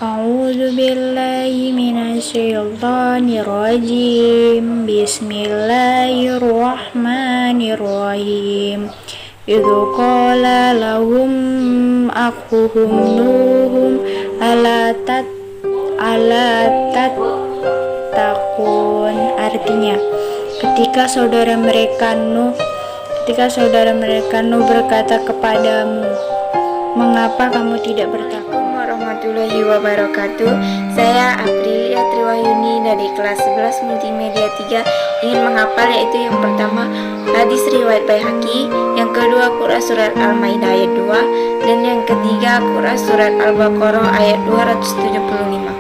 A'udzu billahi minasyaitonir rajim. Bismillahirrahmanirrahim. Idzu qala lahum akhuhum nuhum ala tattaqun. Artinya, ketika saudara mereka Nuh berkata kepadamu, mengapa kamu tidak bertakwa? Warahmatullahi wabarakatuh. Saya Aprilia Triwahyuni dari kelas 11 Multimedia 3 ingin menghafal, yaitu yang pertama hadis riwayat Baihaqi, yang kedua Quran surat Al-Maidah ayat 2, dan yang ketiga Quran surat Al-Baqarah ayat 275.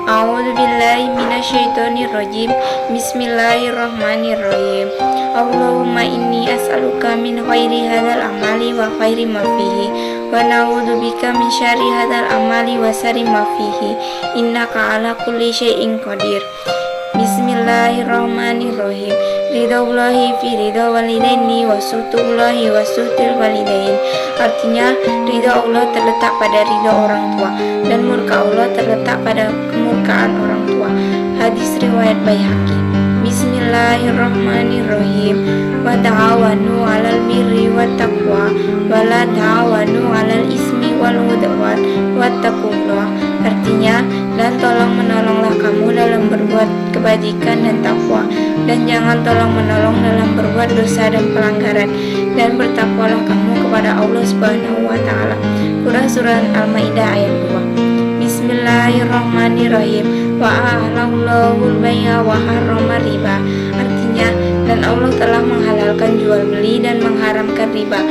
A'udzu billahi minasyaitonir rajim. Bismillahirrahmanirrahim. Allahumma inni as'aluka min khairi hadzal amali wa khairi ma fihi, wa na'udzu bika min syarri hadzal amali wa syarri ma fihi, innaka ala kulli syai'in qadir. Bismillahirrahmanirrahim. Ridaullahi fi ridha walidaini wa suhtullahi wa suhtul walidain. Artinya, ridha Allah terletak pada ridha orang tua dan murka Allah terletak pada kemurkaan orang tua. Hadis riwayat Baihaqi. Bismillahirrahmanirrahim. Wa ta'awanu 'alal birri wat taqwa wa la ta'awanu 'alal ismi wal udwan wattaqullah. Artinya, dan tolong menolonglah kamu dalam berbuat kebajikan dan takwa, dan jangan tolong menolong dalam berbuat dosa dan pelanggaran, dan bertakwalah kamu kepada Allah Subhanahu wa taala. Quran surah Al-Maidah ayat 2. Bismillahirrahmanirrahim. Wa ahalallahul bai'a wa harrama riba. Artinya, dan Allah telah menghalalkan jual beli dan mengharamkan riba.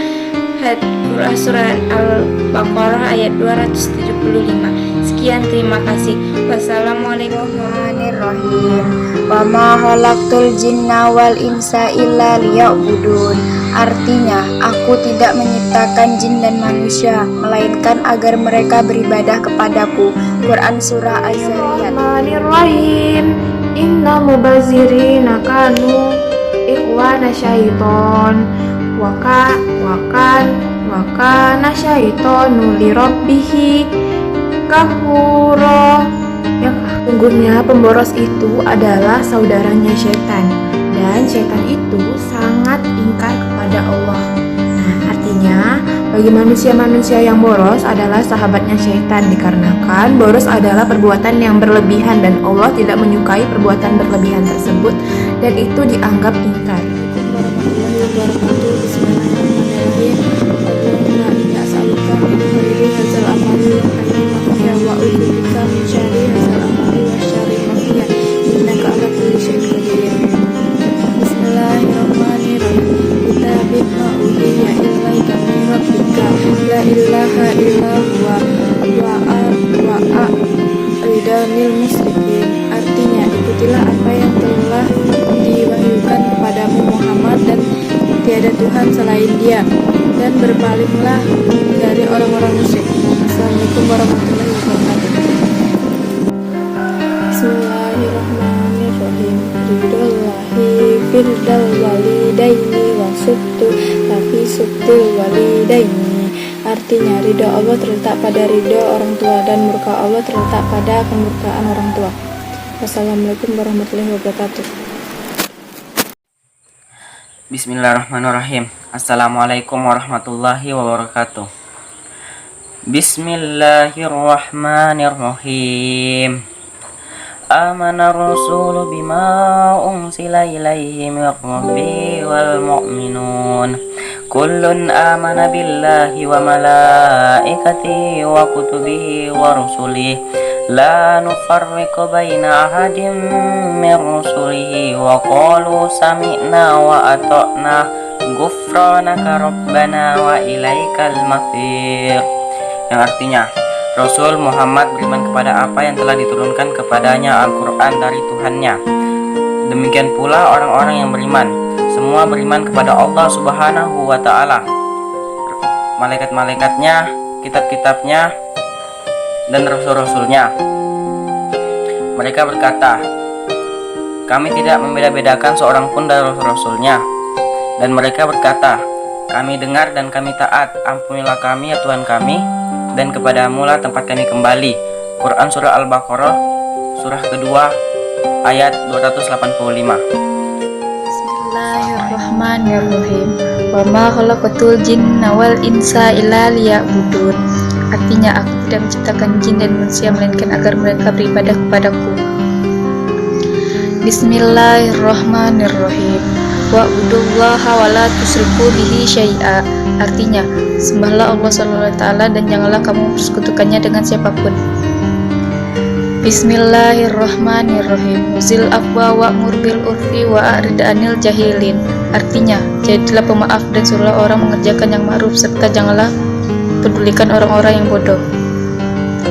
Quran surah Al-Baqarah ayat 275. Sekian, terima kasih. Wassalamualaikum warahmatullahi wabarakatuh. Wa ma khalaqtul jinna wal insa illa liya'budun. Artinya, aku tidak menciptakan jin dan manusia melainkan agar mereka beribadah kepadaku. Quran surah Az-Zariyat. Bismillahirrahmanirrahim. Innal mubazzirina kanu ikhwana syaiton wa kana syaitonu lirabbihi kafura. Ya, sungguhnya pemboros itu adalah saudaranya syaitan, dan syaitan itu sangat ingkar kepada Allah. Nah, artinya bagi manusia-manusia yang boros adalah sahabatnya syaitan, dikarenakan boros adalah perbuatan yang berlebihan dan Allah tidak menyukai perbuatan berlebihan tersebut, dan itu dianggap ingkar. Warahmatullahi wabarakatuh. Bismillahirrahmanirrahim. Allahumma inni as'aluka min khairi hadzal amali wa khairi ma fihi, wa a'udzubika min syarri hadzal amali wa syarri ma fihi, innaka ala kulli syai'in qadir. Bismillahirrahmanirrahim. Kitabim ma uhiya ilaika min rabbika la ilaha illa huwa ridamil muslimin. Artinya, ikutilah apa yang telah diwahyukan kepadamu Muhammad, dan tiada Tuhan selain Dia, dan berpalinglah dari orang-orang musyrik. Assalamualaikum warahmatullahi wabarakatuh. Bismillahirrahmanirrahim. Ridallahi firdal walidaini wa subtu lafi subtil walidaini. Artinya, ridha Allah terletak pada ridha orang tua, dan murka Allah terletak pada kemurkaan orang tua. Wassalamualaikum warahmatullahi wabarakatuh. Bismillahirrahmanirrahim. Assalamualaikum warahmatullahi wabarakatuh. Bismillahirrahmanirrahim. Amana rasulu bima unsila ilaihi min rabbi wal mu'minun. Kullun amana billahi wa malaikatihi wa kutubihi wa rusulihi la nufarriqu baina ahadin min rusulihi wa qalu sami'na wa ata'na ghufranaka rabbana wa ilaikal masir. Yang artinya, Rasul Muhammad beriman kepada apa yang telah diturunkan kepadanya Al-Quran dari Tuhannya. Demikian pula orang-orang yang beriman. Semua beriman kepada Allah Subhanahu wa ta'ala, malaikat-malaikatnya, kitab-kitabnya, dan rasul-rasulnya. Mereka berkata, kami tidak membeda-bedakan seorang pun dari rasul-rasulnya. Dan mereka berkata, kami dengar dan kami taat, ampunilah kami ya Tuhan kami, dan kepadamu lah tempat kami kembali. Quran Surah Al-Baqarah, surah kedua, ayat 285. Bismillahirrahmanirrahim. Wa ma khalaqatul jinna wal insa illa liya'budun. Artinya, aku tidak menciptakan jin dan manusia melainkan agar mereka beribadah kepadaku. Bismillahirrahmanirrahim. Wa'budullaha wa la tusyriku bihi syai'a. Artinya, sembahlah Allah SWT dan janganlah kamu persekutukannya dengan siapapun. Bismillahirrahmanirrahim. Zil afwa wa'mur bil urfi wa a'rid anil jahilin. Artinya, jadilah pemaaf dan suruhlah orang mengerjakan yang ma'ruf serta janganlah pedulikan orang-orang yang bodoh.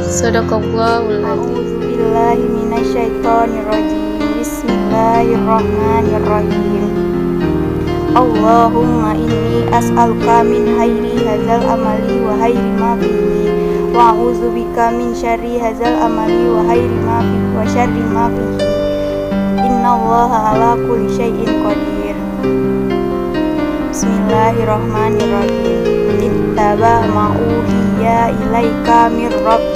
Shadaqallahul adzim. A'udzubillahi minasyaitonirrajim. Bismillahirrahmanirrahim. Allahumma inni as'aluka min khairi hadzal amali wa khairi ma fihi wa a'udzubika min syarri hadzal amali wa khairi ma fihi wa syarri ma fihi. Innallaha ala kulli syai'in qadir. Bismillahirrahmanirrahim. Ittaba ma'uhiya ilaika mir rabbi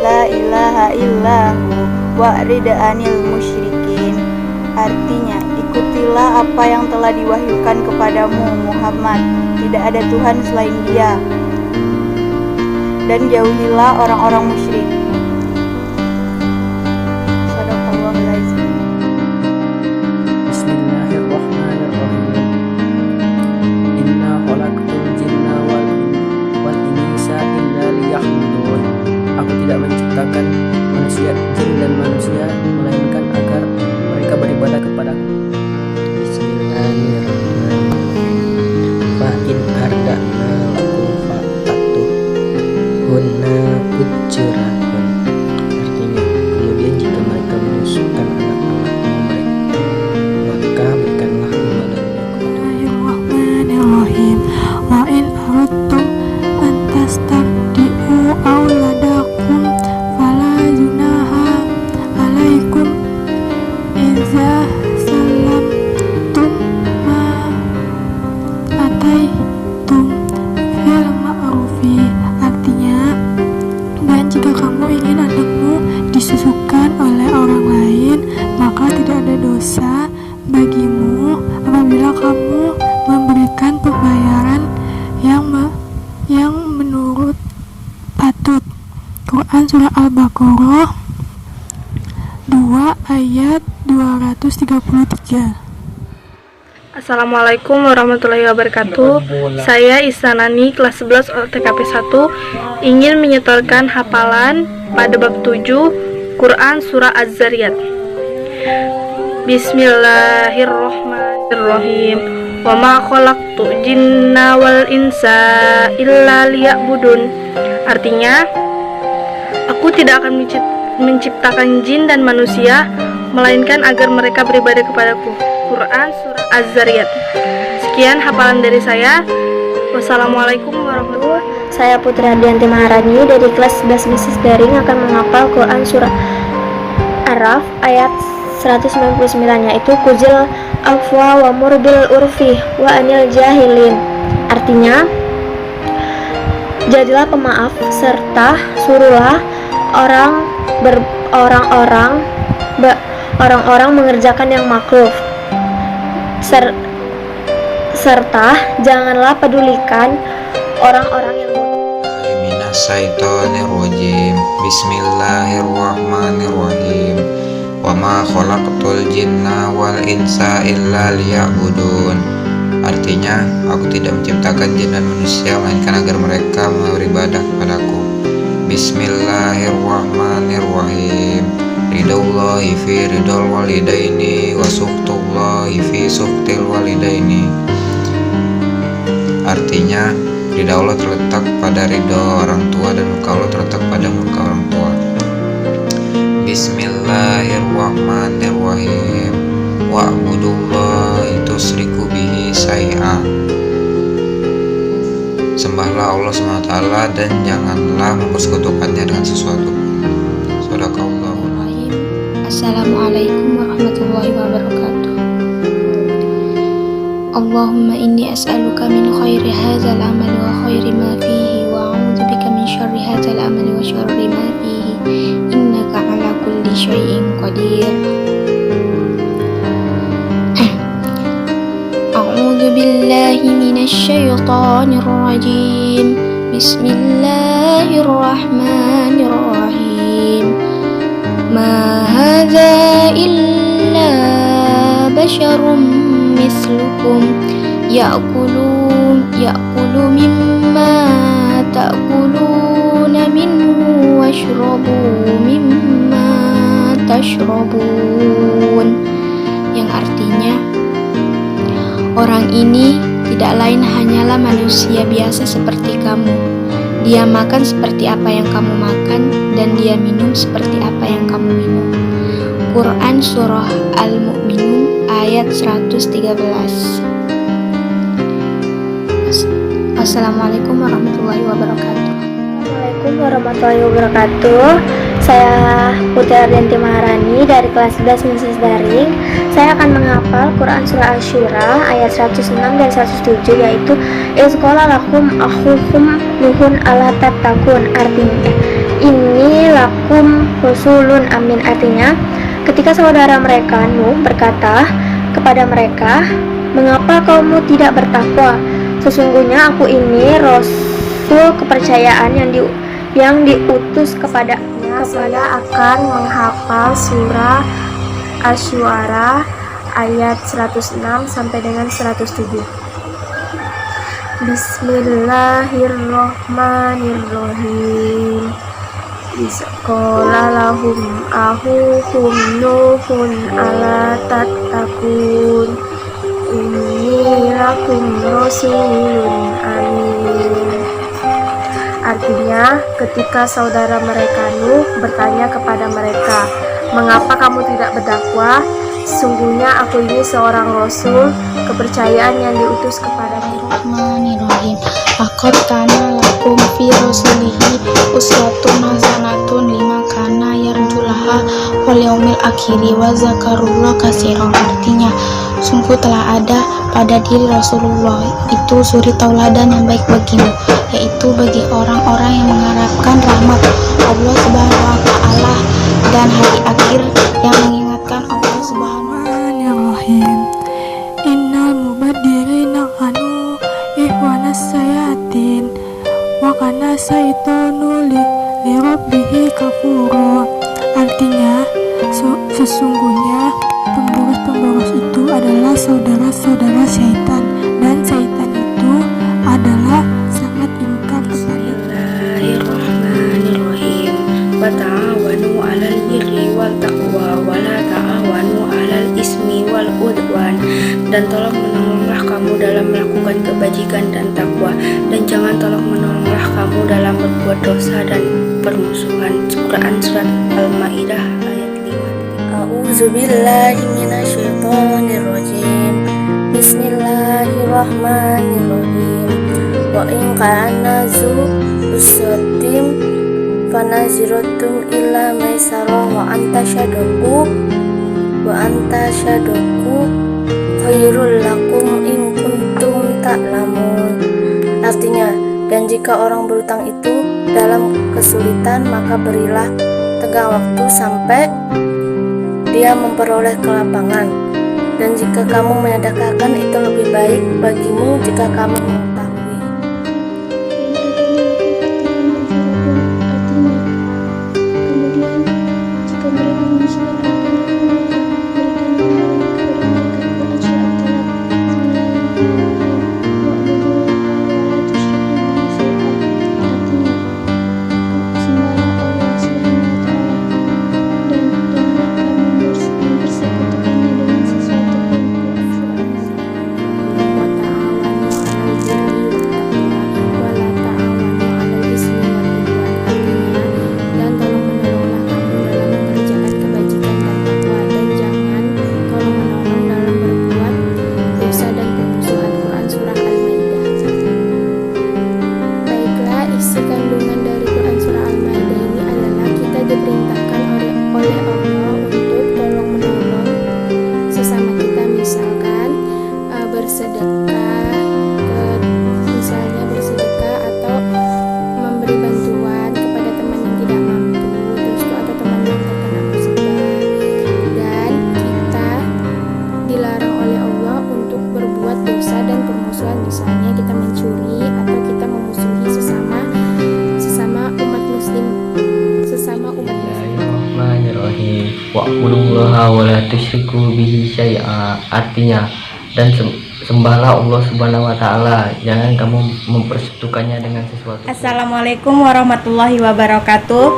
la ilaha illahu wa'rid anil musyrikin. Artinya, ikutilah apa yang telah diwahyukan kepadamu Muhammad, tidak ada Tuhan selain Dia, dan jauhilah orang-orang musyrik. Shadaqallahul adzim. Bismillahirrahmanirrahim. Inna khalaqtul jinna wal insa illa liya'budun. Aku tidak menciptakan manusia, jin dan manusia melainkan agar mereka beribadah kepadaku. Bismillahirrahmanirrahim. Fa in arda'na lakum fa'atuh hunna ujrahun. Artinya, kemudian jika mereka menyusukan anak-anaknya mereka, maka berikanlah imbalannya kepada Bismillahirrahmanirrahim. Wa in aradtum an tastabdi'u auladakum fala junaha alaikum idza salamtum ma ataitum fil ma'rufi. Artinya, dan jika kamu ingin anakmu disusukan oleh orang lain, maka tidak ada dosa bagimu apabila kamu memberikan pembayaran yang menurut patut. Quran Surah Al-Baqarah 2 ayat 233. Assalamualaikum warahmatullahi wabarakatuh. Saya Isanani kelas 11 TKP 1 ingin menyetorkan hafalan pada bab 7 Quran surah Az-Zariyat. Bismillahirrahmanirrahim. Wa ma khalaqtu jinna wal insa illa liya'budun. Artinya, aku tidak akan menciptakan jin dan manusia melainkan agar mereka beribadah kepadaku. Quran surah Az-Zariyat. Sekian hafalan dari saya. Wassalamualaikum warahmatullahi wabarakatuh. Saya Putri Ardianti Maharani dari kelas 11 Bisnis Daring akan menghafal Quran surah Araf ayat 199, yaitu Kuzil afwa wa murbil urfi wa anil jahilin. Artinya, jadilah pemaaf serta suruhlah orang-orang mengerjakan yang makruf, serta janganlah pedulikan orang-orang yang Minasyaitonirrajim. Bismillahirrahmanirrahim. Wa ma khalaqtul jinna wal insa illa liya'budun. Artinya, aku tidak menciptakan jin dan manusia melainkan agar mereka beribadah kepadaku. Bismillahirrahmanirrahim. Ridaullahi fi ridal walidaini wa sukhtullahi fi sukhtil walidaini. Artinya, ridha Allah terletak pada ridha orang tua dan murka Allah terletak pada murka orang tua. Bismillahirrahmanirrahim. Wa'budullahi tusyriku bihi syai'a. Sembahlah Allah SWT dan janganlah mempersekutukannya dengan sesuatu. Shadaqallahul adzim. Assalamualaikum warahmatullahi wabarakatuh. Allahumma inni as'aluka min khairi hadzal amali wa khairi ma fihi wa a'udzubika min syarri hadzal amali wa syarri ma fihi. akhir. A'udzu billahi minasyaitonir rajim. Bismillahirrahmanirrahim. Ma hadza illa basyarum mislukum ya'kulu mimma ta'kuluna minhu washrabu mimma tashrabun, yang artinya orang ini tidak lain hanyalah manusia biasa seperti kamu. Dia makan seperti apa yang kamu makan dan dia minum seperti apa yang kamu minum. Quran Surah Al-Mu'minun ayat 113. Assalamualaikum warahmatullahi wabarakatuh. Assalamualaikum warahmatullahi wabarakatuh. Saya Putri Ardianti Maharani dari kelas 11 Mensis Daring. Saya akan menghafal Quran Surah Asy-Syura ayat 106 dan 107, yaitu Izqala lakum akhukum nuhun ala tattaqun, artinya ini lakum rasulun amin, artinya ketika saudara mereka Nuh berkata kepada mereka, mengapa kamu tidak bertakwa? Sesungguhnya aku ini rasul kepercayaan yang diutus kepada. Saya akan menghafal surah Asy-Syu'ara ayat 106 sampai dengan 107. Bismillahirrahmanirrahim. Izqala lahum akhuhum nuhun ala tattaqun inni lakum rasulun amin. Artinya, ketika saudara mereka Nuh bertanya kepada mereka, mengapa kamu tidak berdakwah? Sesungguhnya aku ini seorang rasul kepercayaan yang diutus kepadamu. Bismillahirrahmanirrahim. Laqad kana lakum fi rasulihi uswatun hasanatun liman kana yarjullaha wal yaumil akhir wa zakarullah katsiran. Artinya, sungguh telah ada pada diri Rasulullah itu suri tauladan yang baik bagimu, yaitu bagi orang-orang yang mengharapkan rahmat Allah Subhanahu wa Ta'ala dan hari akhir, yang mengingatkan Allah Subhanahu wa Bismillahirrahmanirrahim. Innal mubadzirina kanu ikhwanas sayatin wa kana syaitanu li rabbihi kafura. Artinya, sesungguhnya pemboros-pemboros itu adalah saudara-saudara syaitan, dan syaitan itu adalah sangat ingkar kepada. Bismillahirrahmanirrahim. Wa ta'awanu 'alal birri wal taqwa wa la ta'awanu 'alal ismi wal udwan. Dan tolong menolonglah kamu dalam melakukan kebajikan dan takwa, dan jangan tolong menolonglah kamu dalam berbuat dosa dan permusuhan. Quran Surat Al-Maidah ayat 5. A'udzubillahi minasyaitonirrajim. Bismillahirrahmanirrahim. Wa in kana zu usratim fanaziratun ila maisarah wa anta syadaku khairul lakum in kuntum ta'lamun. Artinya, dan jika orang berutang itu dalam kesulitan, maka berilah tenggang waktu sampai dia memperoleh kelapangan. Dan jika kamu menyedekahkan, itu lebih baik bagimu jika kamu mengetahui. wa'budullaha wa la tusyriku bihi syai'a. Artinya, dan sembahlah Allah Subhanahu wa taala, jangan kamu mempersekutukannya dengan sesuatu. Assalamualaikum warahmatullahi wabarakatuh.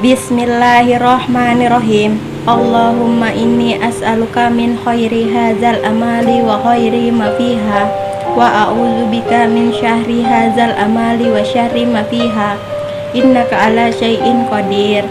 Bismillahirrahmanirrahim. Allahumma inni as'aluka min khairi hadzal amali wa khairi ma fiha wa a'udzubika min syarri hadzal amali wa syarri ma fiha innaka ala syai'in qadir.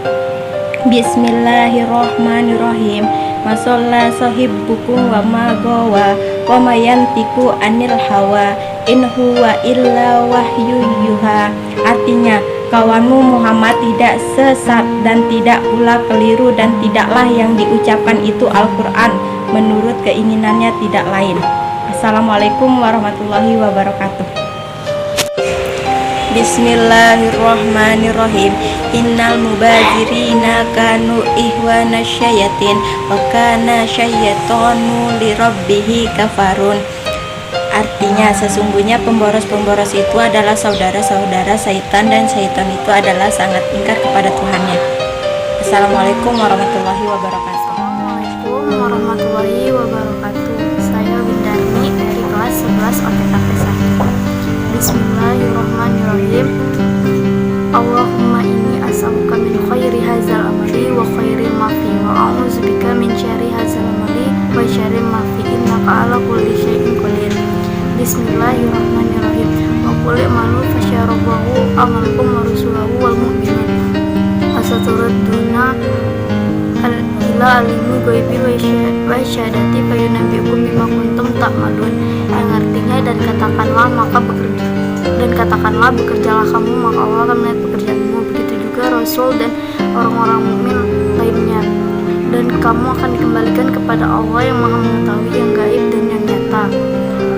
Bismillahirrahmanirrahim. Masalla sahibbukum wa ma gawa wa ma yantiku anil hawa in huwa illa wahyu yuha. Artinya, kawanmu Muhammad tidak sesat dan tidak pula keliru, dan tidaklah yang diucapkan itu Al-Quran menurut keinginannya tidak lain. Assalamualaikum warahmatullahi wabarakatuh. Bismillahirrahmanirrahim. Innal mubadzirina kanu ihwana syayatin wa kana syaitanu lirabbihi kafarun. Artinya, sesungguhnya pemboros-pemboros itu adalah saudara-saudara syaitan, dan syaitan itu adalah sangat ingkar kepada Tuhannya. Assalamualaikum warahmatullahi wabarakatuh. Assalamualaikum warahmatullahi wabarakatuh. Saya Windarni dari kelas 11 OTKP 1. Bismillahirrahmanirrahim. Allahumma inni as'aluka min khairi hadzal amali wa khairi ma fi wa a'udzubika min syarri hadzal amali wa syarri ma fi innaka ala kulli syai'in qadir. Bismillahirrahmanirrahim. Wa qul i'malu fasyarabahu amalukum wa rusuluhu wal mu'minun asaturadduna ila alimi ghaibi wa syahadati fayunabbiukum bima kuntum ta'malun. Yang artinya, dan katakanlah bekerjalah kamu, maka Allah akan melihat pekerjaanmu. Begitu juga Rasul dan orang-orang mukmin lainnya. Dan kamu akan dikembalikan kepada Allah yang Maha mengetahui yang gaib dan yang nyata.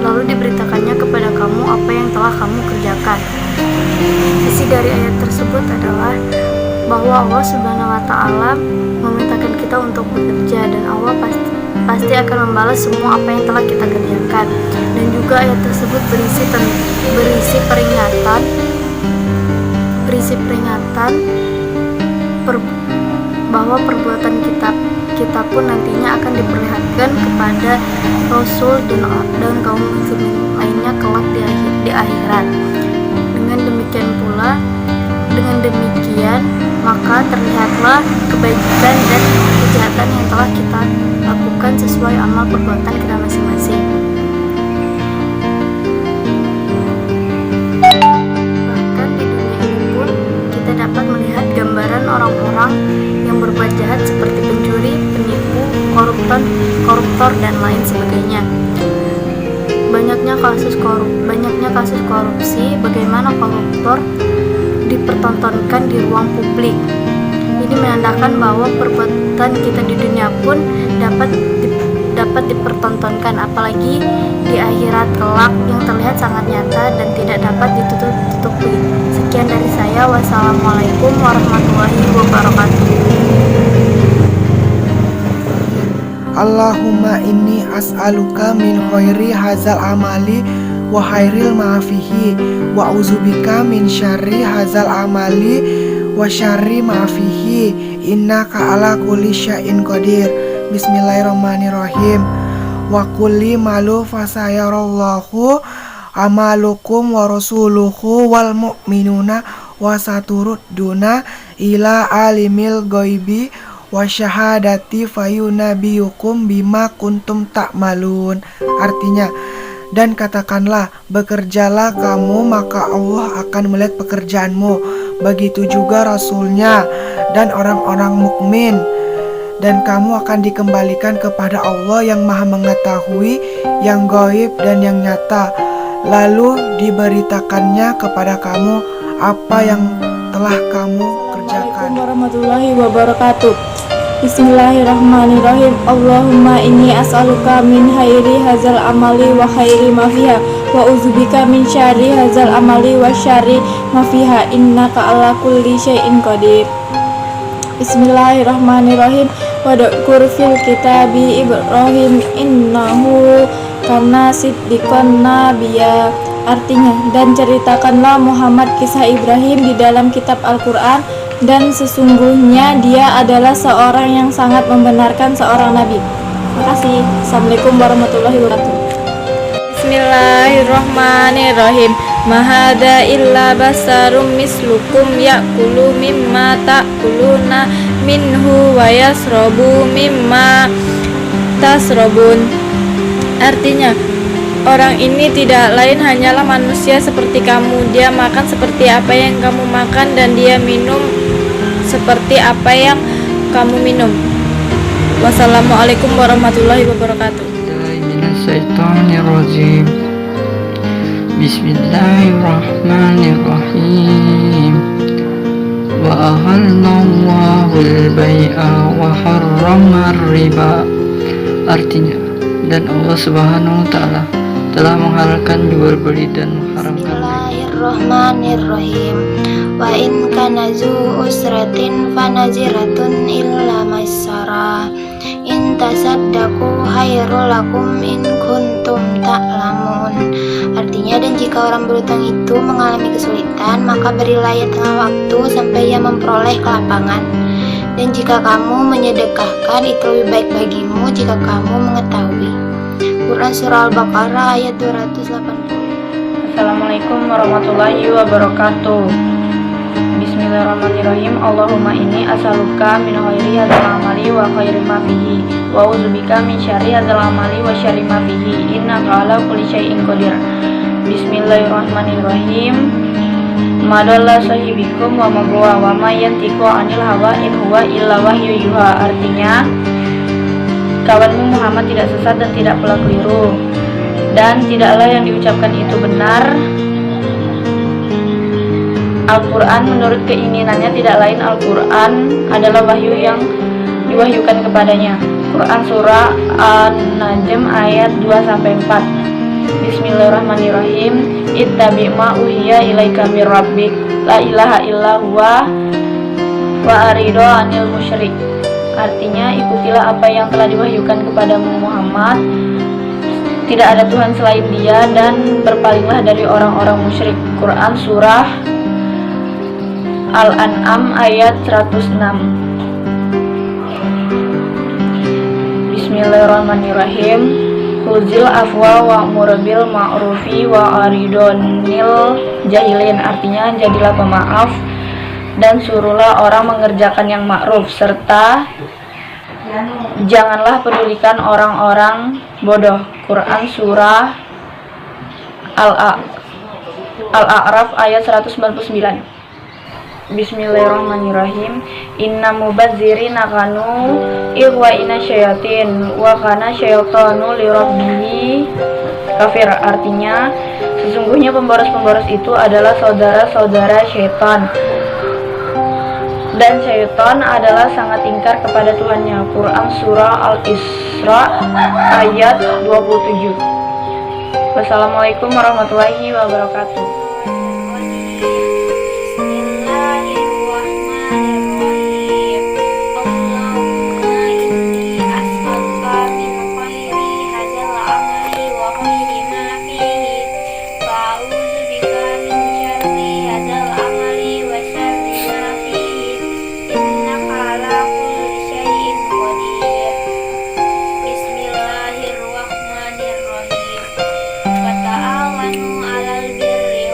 Lalu diberitakannya kepada kamu apa yang telah kamu kerjakan. Isi dari ayat tersebut adalah bahwa Allah Subhanahu wa taala memerintahkan kita untuk bekerja, dan Allah pasti akan membalas semua apa yang telah kita kerjakan. Dan juga ayat tersebut berisi peringatan bahwa perbuatan kita pun nantinya akan diperlihatkan kepada Rasul dan kaum muslimin lainnya kelak di akhirat. Dengan demikian maka terlihatlah kebaikan dan kejahatan yang telah kita lakukan sesuai amal perbuatan kita masing-masing. Bahkan di dunia ini pun kita dapat melihat gambaran orang-orang yang berbuat jahat seperti pencuri, penipu, koruptor dan lain sebagainya. Banyaknya kasus korupsi, bagaimana koruptor dipertontonkan di ruang publik. Ini menandakan bahwa perbuatan kita di dunia pun dapat dipertontonkan, apalagi di akhirat kelak yang terlihat sangat nyata dan tidak dapat ditutup-tutupi. Sekian dari saya. Wassalamualaikum warahmatullahi wabarakatuh. Allahumma inni as'aluka min khairi hadzal amali wa khairil ma fihi wa a'udzubika min syarri hadzal amali wa syarri ma fihi innaka ala kulli syai'in qadir. Bismillahirrahmanirrahim. Wa kulli malu fasayarallahu amalukum wa rasuluhu wal mu'minuna wa saturudduna ila alimil ghaibi wa syahadati fayunabiyukum bima kuntum ta'malun. Artinya, dan katakanlah bekerjalah kamu, maka Allah akan melihat pekerjaanmu. Begitu juga Rasulnya dan orang-orang mukmin, dan kamu akan dikembalikan kepada Allah yang Maha mengetahui yang gaib dan yang nyata. Lalu diberitakannya kepada kamu apa yang telah kamu kerjakan. Assalamualaikum warahmatullahi wabarakatuh. Bismillahirrahmanirrahim. Allahumma inni as'aluka min khairi hadzal amali wa khairi ma fiha wa udzubika min syarri hadzal amali wa syarri ma fiha innaka ala kulli syai'in qadir. Bismillahirrahmanirrahim. Wadkur fil kitabi Ibrahim innahu kana siddiqan nabiyya. Artinya, dan ceritakanlah Muhammad kisah Ibrahim di dalam kitab Al-Quran, dan sesungguhnya dia adalah seorang yang sangat membenarkan seorang nabi. Terima kasih. Assalamualaikum warahmatullahi wabarakatuh. Bismillahirrahmanirrahim. Mahada illa basarum mislukum ya'kulu mimma ta'kuluna minhu wa yasrabu mimma tasrabun. Artinya, orang ini tidak lain hanyalah manusia seperti kamu. Dia makan seperti apa yang kamu makan dan dia minum seperti apa yang kamu minum. Wassalamualaikum warahmatullahi wabarakatuh. Minasyaitonirrajim. Bismillahirrahmanirrahim. Wa ahallallahu al-bai'a wa harrama riba. Artinya, dan Allah Subhanahu wa taala telah menghalalkan jual beli dan mengharamkan riba. Bismillahirrahmanirrahim. Wa in kana zu usratin fanaziratun illa maisara. In tasaddaqu khairul lakum in kuntum ta'lamun. Artinya, dan jika orang berutang itu mengalami kesulitan, maka berilah ia tengah waktu sampai ia memperoleh kelapangan. Dan jika kamu menyedekahkan, itu lebih baik bagimu jika kamu mengetahui. Quran Surah Al-Baqarah ayat 280. Assalamualaikum warahmatullahi wabarakatuh. Bismillahirrahmanirrahim. Allahumma inni as'aluka min khairi hadzal amali wa khairi ma fihi wa a'udzubika min syarri hadzal amali wa syarri ma fihi innaka ala kulli syai'in qadir. Bismillahirrahmanirrahim. Madalla sahibikum wa magwa wa ma yantiqu anil hawa in huwa illa wahyu yuha. Artinya, kawanmu Muhammad tidak sesat dan tidak pula keliru, dan tidaklah yang diucapkan itu benar. Al-Quran menurut keinginannya tidak lain Al-Quran adalah wahyu yang diwahyukan kepadanya. Quran Surah An-Najm ayat 2-4. Bismillahirrahmanirrahim. Ittabi' ma uhiya ilaika mir rabbik la ilaha illa huwa wa arido anil musyrik. Artinya, ikutilah apa yang telah diwahyukan kepadamu Muhammad, tidak ada Tuhan selain dia, dan berpalinglah dari orang-orang musyrik. Quran Surah Al-An'am ayat 106. Bismillahirrahmanirrahim. Khuzil afwa wa'mur bil ma'rufi wa aridonil jahilin. Artinya, jadilah pemaaf dan suruhlah orang mengerjakan yang ma'ruf, serta janganlah pedulikan orang-orang bodoh. Quran Surah Al-A'raf ayat 199. Bismillahirrahmanirrahim. Inna mubazzirina kanu ikhwana syayatin wa kana syaitanu lirabbihi kafir. Artinya, sesungguhnya pemboros-pemboros itu adalah saudara-saudara syaitan, dan syaitan adalah sangat ingkar kepada Tuhannya. Quran Surah Al-Isra ayat 27. Wassalamualaikum warahmatullahi wabarakatuh. Wa ta'awanu 'alal birri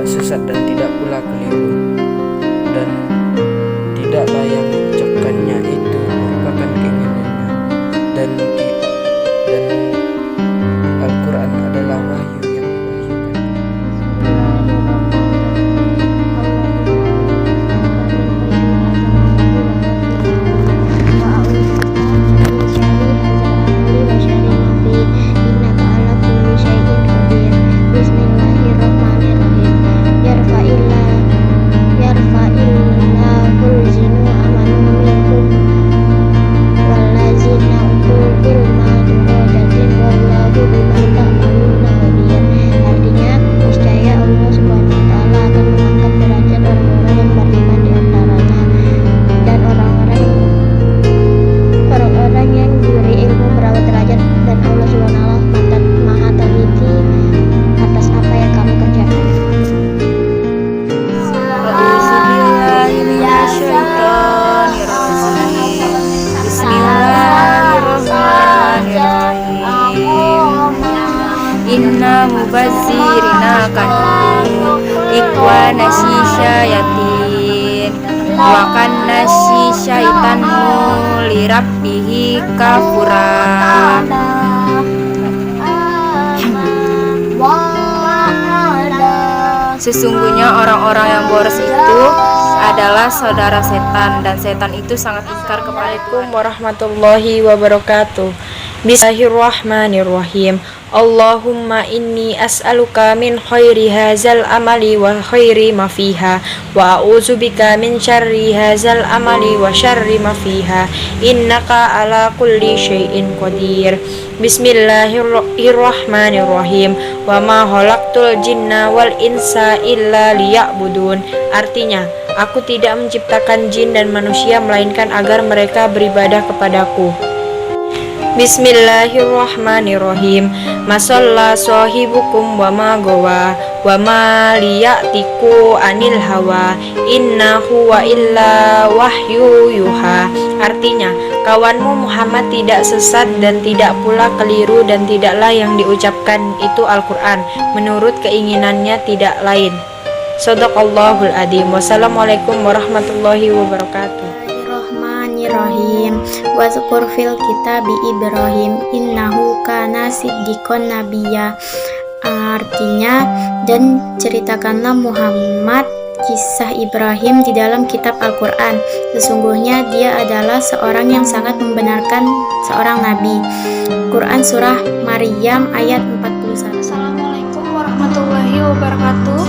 sesat dan tidak pula keliru, dan tidaklah yang diucapkannya itu merupakan keinginannya, dan Al-Quran adalah wahyu yang diwahyukan. Inna mubazzirina kanu ikwana syayatin wa kanna syaitanu lirabbihi kafura. Sesungguhnya orang-orang yang boros itu adalah saudara setan, dan setan itu sangat ingkar kepada Assalamualaikum warahmatullahi wabarakatuh. Bismillahirrahmanirrahim. Allahumma inni as'aluka min khairi hazal amali wa khairi ma fiha, wa a'udzubika min syarri hazal amali wa syarri ma fiha, innaka ala kulli syai'in qadir. Bismillahirrahmanirrahim. Wa ma khalaqtul jinna wal insa illa liya'budun. Artinya, aku tidak menciptakan jin dan manusia melainkan agar mereka beribadah kepadaku. Bismillahirrahmanirrahim. Masalla sahibukum wa ma gawa wa ma liyatiku anil hawa innahu wa illa wahyu yuha. Artinya, kawanmu Muhammad tidak sesat dan tidak pula keliru, dan tidaklah yang diucapkan itu Al-Quran menurut keinginannya tidak lain. Shadaqallahul adzim. Wassalamualaikum warahmatullahi wabarakatuh. Bismillahirrahmanirrahim. Wazkur fil kitabi Ibrahim innahu kana siddiqon nabiyya. Artinya, dan ceritakanlah Muhammad kisah Ibrahim di dalam kitab Al-Quran. Sesungguhnya dia adalah seorang yang sangat membenarkan seorang nabi. Quran Surah Maryam ayat 41. Assalamualaikum warahmatullahi wabarakatuh.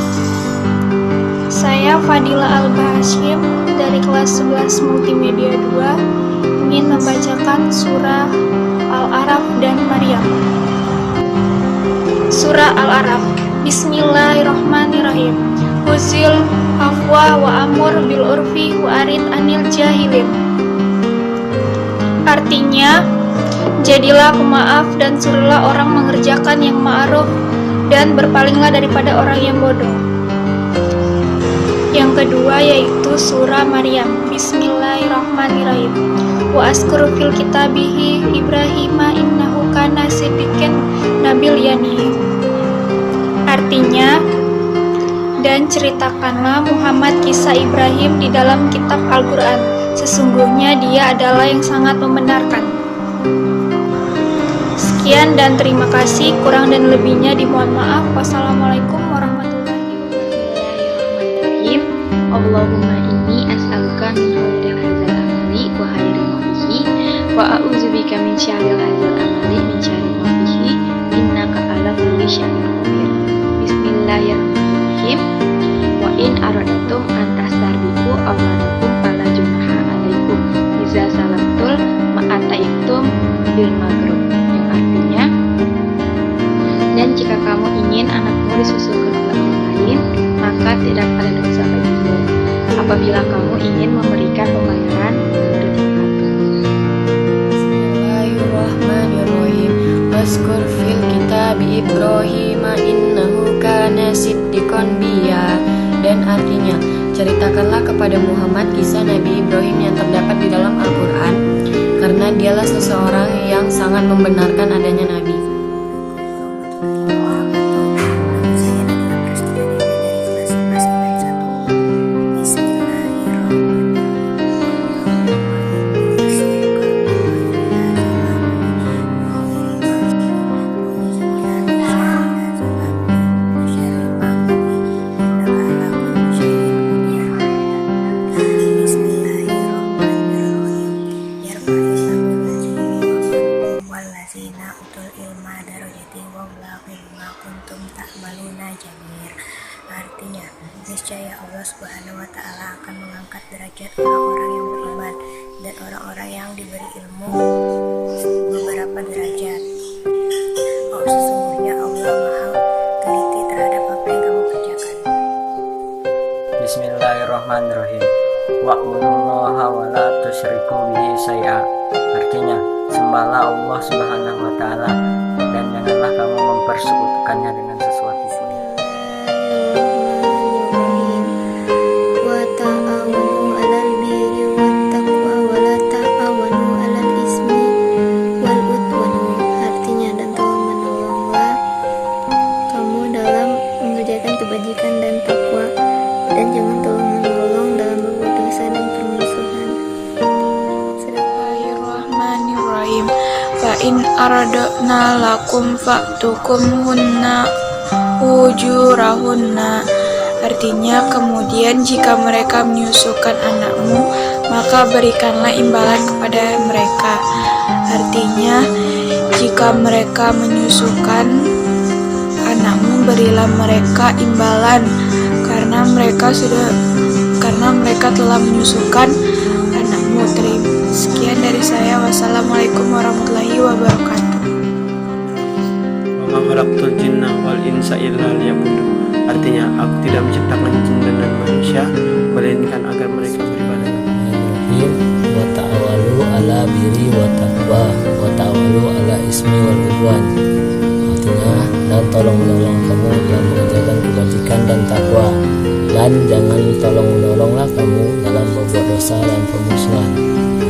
Saya Fadila Al-Bahashim dari kelas 11 Multimedia 2 ingin membacakan surah Al-Araf dan Maryam. Surah Al-Araf. Bismillahirrahmanirrahim. Huzil afwa wa amur bil urfi wa arid anil jahilin. Artinya, jadilah pemaaf dan suruhlah orang mengerjakan yang ma'ruf, dan berpalinglah daripada orang yang bodoh. Yang kedua yaitu surah Maryam. Bismillahirrahmanirrahim. Wa askur fil kitabihi Ibrahima innahu kana siddiqan nabiyyani. Artinya, dan ceritakanlah Muhammad kisah Ibrahim di dalam kitab Al-Quran. Sesungguhnya dia adalah yang sangat membenarkan. Sekian dan terima kasih. Kurang dan lebihnya dimohon maaf. Wassalamualaikum warahmatullahi wabarakatuh. Allahumma inni as'aluka min khairil hadzal amali wa khairi ma fihi wa a'udzubika min syarril hadzal amali min syarri ma fihi innaka ala kulli syai'in qadir. Bismillahirrahmanirrahim. Wa in aradatum an tastarbiqu awladakum fala junaha alaikum iza salamtul ma'ataitum bil maghrib. Yang artinya, dan jika kamu ingin anakmu disusul ke laki lain, maka tidak ada dosa bagimu apabila kamu ingin memberikan pembayaran menurut zakat. Bismillahirrahmanirrahim. Wazkur fil kitabi Ibrahim innahu kana siddiqon nabiyya. Dan artinya, ceritakanlah kepada Muhammad kisah Nabi Ibrahim yang terdapat di dalam Al-Quran, karena dialah seseorang yang sangat membenarkan adanya Nabi. Niscaya Allah Subhanahu wa Ta'ala akan mengangkat derajat orang-orang yang beriman dan orang-orang yang diberi ilmu beberapa derajat. Oh, sesungguhnya Allah Maha teliti terhadap apa yang kamu kerjakan. Bismillahirrahmanirrahim. Wa'budullaha wa la tusyriku bihi syai'a. Artinya, sembahlah Allah Subhanahu wa Ta'ala dan janganlah kamu mempersekutukannya dengan sesuatu. Wa ta'awanu 'alal birri wat taqwa wa la ta'awanu 'alal ismi wal udwan. Artinya, dan tolong menolonglah kamu dalam mengerjakan kebajikan dan takwa, dan jangan tolong menolong dalam berbuat dosa dan permusuhan. Bismillahirrahmanirrahim. Fa in aradna lakum fa'tukum hunna ujurahunna. Artinya, kemudian jika mereka menyusukan anakmu, maka berikanlah imbalan kepada mereka. Artinya, jika mereka menyusukan anakmu, berilah mereka imbalan karena mereka telah menyusukan anakmu. Sekian dari saya. Wassalamualaikum warahmatullahi wabarakatuh. Wa ma khalaqtul jinna wal insa illa liya'budun. Artinya, aku tidak menciptakan jin dan manusia melainkan agar mereka beribadah. Wa ta'awalu ala birri wa taqwa wa ta'awalu ala ismi wal udwan. Artinya, dan tolong menolong kamu dalam mengerjakan kebajikan dan takwa, dan jangan tolong menolonglah kamu dalam berbuat dosa dan permusuhan.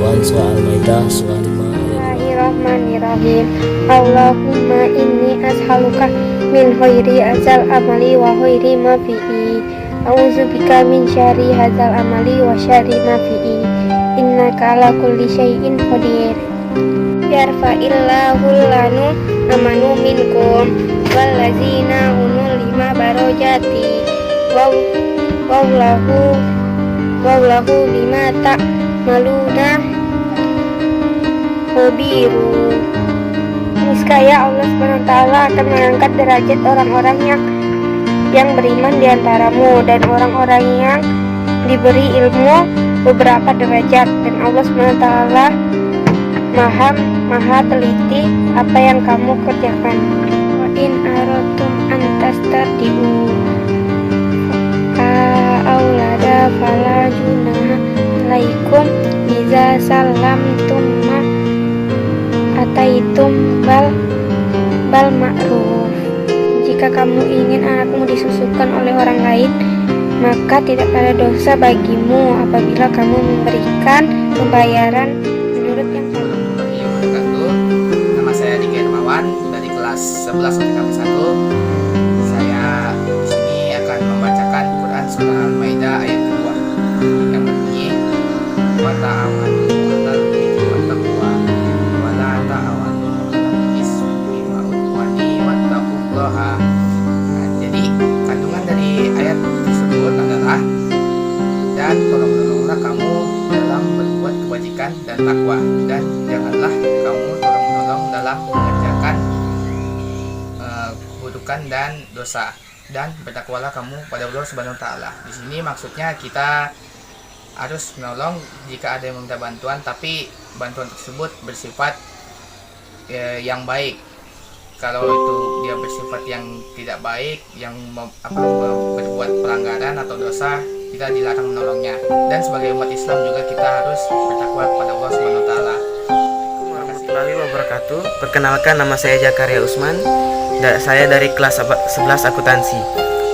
Quran Surah Al-Maidah surah 5 ayat 2. Bismillahirrahmanirrahim. Allahumma inni as'aluka min khairi azal amali wa khairi ma fihi. A'udzubika min syarri hadzal amali wa syarri ma fihi. Innaka ala kulli syai'in qadir. Yarfa'illahul lanu amanu minkum wallazina unul lima barojati wallahu bima ta'maluna khabiru. Niscaya Allah SWT akan mengangkat derajat orang-orang yang beriman di antaramu dan orang-orang yang diberi ilmu beberapa derajat, dan Allah SWT maha teliti apa yang kamu kerjakan. Wa in aratum an tastardiu aulada fala junaha alaikum iza salamtum ma ataitum bal ma'ruf. Jika kamu ingin anakmu disusukan oleh orang lain, maka tidak ada dosa bagimu apabila kamu memberikan pembayaran menurut yang baik. Nama saya Diki Hermawan dari kelas 11 UTKP 1. Saya di sini akan membacakan Quran Surah Al-Maidah ayat 2 yang berbunyi, wa ta'awanu 'alal birri wat taqwa wa la ta'awanu 'alal ismi wal udwani wattaqullaha. Nah, jadi kandungan dari ayat tersebut adalah, dan tolong menolonglah kamu dalam berbuat kebajikan dan takwa, dan janganlah kamu tolong menolong dalam mengerjakan keburukan dan dosa, dan bertakwalah kamu pada Allah Subhanahu wa Ta'ala. Di sini maksudnya kita harus menolong jika ada yang meminta bantuan, tapi bantuan tersebut bersifat yang baik. Kalau itu dia bersifat yang tidak baik, yang berbuat pelanggaran atau dosa, kita dilarang menolongnya. Dan sebagai umat Islam juga kita harus bertakwa kepada Allah Subhanahu wa Ta'ala. Warahmatullahi wabarakatuh. Perkenalkan, nama saya Zakaria Usman. Saya dari kelas 11 akuntansi.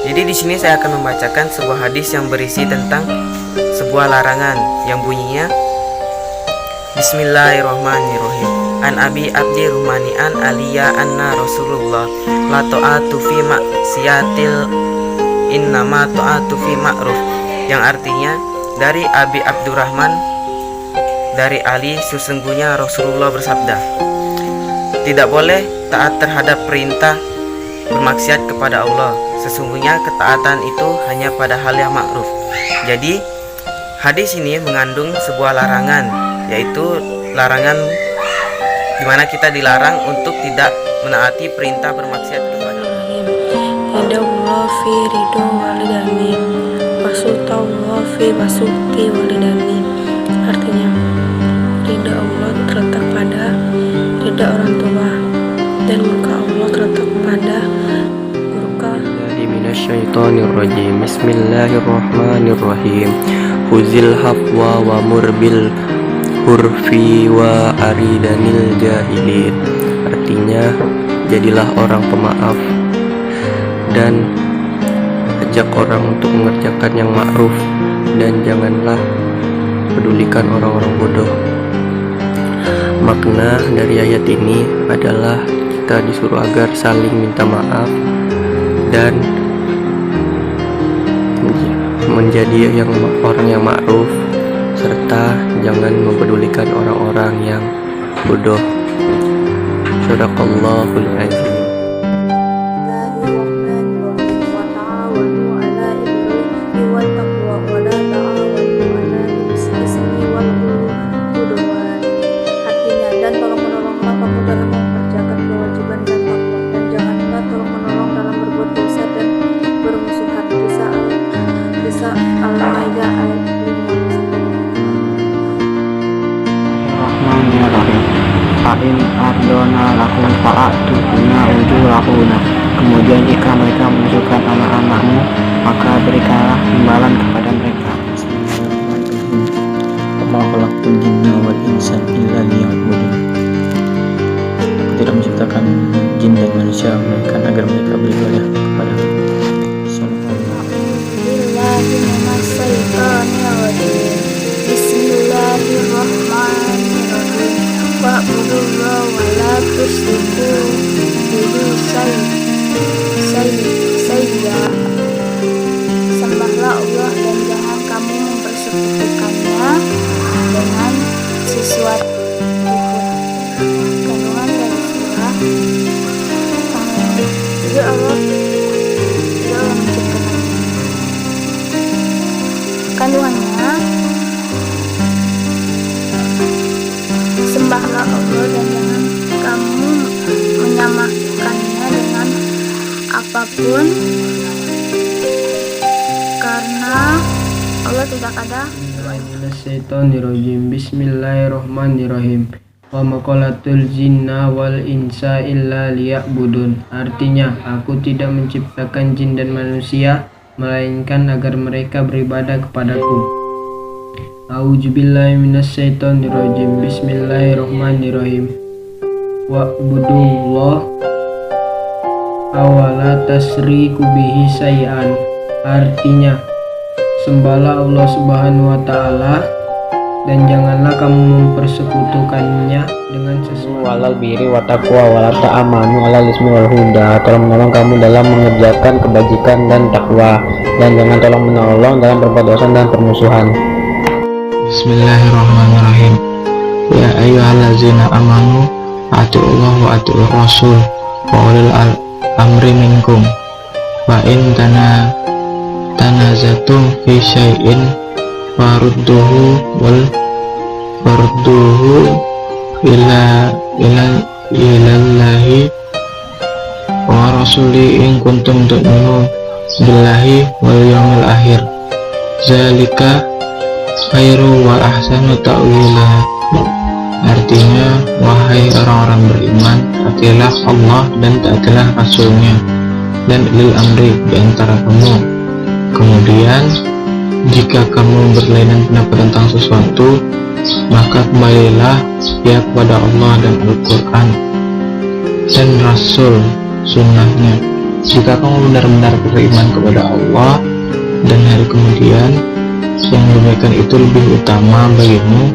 Jadi di sini saya akan membacakan sebuah hadis yang berisi tentang sebuah larangan yang bunyinya, Bismillahirrahmanirrahim. An Abi Abdi Rumani an Aliyah anna Rasulullah la ta'atu fi maksiatil innama ta'atu fi ma'ruf. Yang artinya, dari Abi Abdurrahman dari Ali, sesungguhnya Rasulullah bersabda, tidak boleh taat terhadap perintah bermaksiat kepada Allah. Sesungguhnya ketaatan itu hanya pada hal yang ma'ruf. Jadi hadis ini mengandung sebuah larangan, yaitu larangan di mana kita dilarang untuk tidak menaati perintah bermaksiat kepada Allah. Ridho fi ridho walidain. sukhtallah wa sukhti walidayni. Artinya, ridha Allah terletak pada ridha orang tua dan murka Allah terletak pada murka. Minasyaitonirrajim. Bismillahirrahmanirrahim. Khuzil hafwa wa murbil hurfi wa aridanil jahilin. Artinya, jadilah orang pemaaf dan ajak orang untuk mengerjakan yang ma'ruf, dan janganlah pedulikan orang-orang bodoh. Makna dari ayat ini adalah kita disuruh agar saling minta maaf dan menjadi orang yang ma'ruf, serta jangan mempedulikan orang-orang yang bodoh. Shadaqallahul azim. Fa'in ardona lakum fa'atu bina ujurahuna. Kemudian jika mereka menunjukkan anak-anakmu, maka berikanlah imbalan kepada mereka. Wa ma khalaqtul jinna wal insa illa liya'budun. Aku tidak menciptakan jin dan manusia melainkan agar mereka beribadah kepada Aku. Bismillahirrahmanirrahim. Wa'budullaha wa la tusyriku bihi syai'a. Sembahlah Allah dan jangan kamu mempersekutukannya dengan sesuatu pun. Kandungan dari surah jadi Allah menciptakannya. Kandungannya, sembahlah Allah dan jangan kamu menyamakannya dengan apapun, karena Allah tidak ada. Bismillahirrahmanirrahim. Wa maqalatul jinna wal insa illa liya'budun. Artinya, aku tidak menciptakan jin dan manusia melainkan agar mereka beribadah kepadaku. A'udzubillahi minasyaitonirrajim. Bismillahirrahmanirrahim. Wa'budullah awala tasriku bihi syai'an. Artinya, sembahlah Allah Subhanahu wa taala dan janganlah kamu mempersekutukannya dengan sesuatu. Walal biri wa taqwa wa la ta'amanu alal ismi wal huda. Tolong menolong kamu dalam mengerjakan kebajikan dan takwa, dan jangan tolong menolong dalam berbuat dosa dan permusuhan. Bismillahirrahmanirrahim. Ya ayyuhallazina amanu atiullah wa atiur rasul wa ulil amri minkum wa in tanazatum fi syai'in farudduhu ilallahi wa rasuli in kuntum tu'minu billahi wal yawmil akhir. Zalika khairu wa ahsanu ta'wila. Artinya, wahai orang-orang beriman, taatilah Allah dan taatilah Rasulnya dan ulil amri di antara kamu. Kemudian, jika kamu berlainan pendapat tentang sesuatu, maka kembalilah ya kepada Allah dan Al-Quran dan Rasul sunnahnya. Jika kamu benar-benar beriman kepada Allah dan hari kemudian, yang demikian itu lebih utama bagimu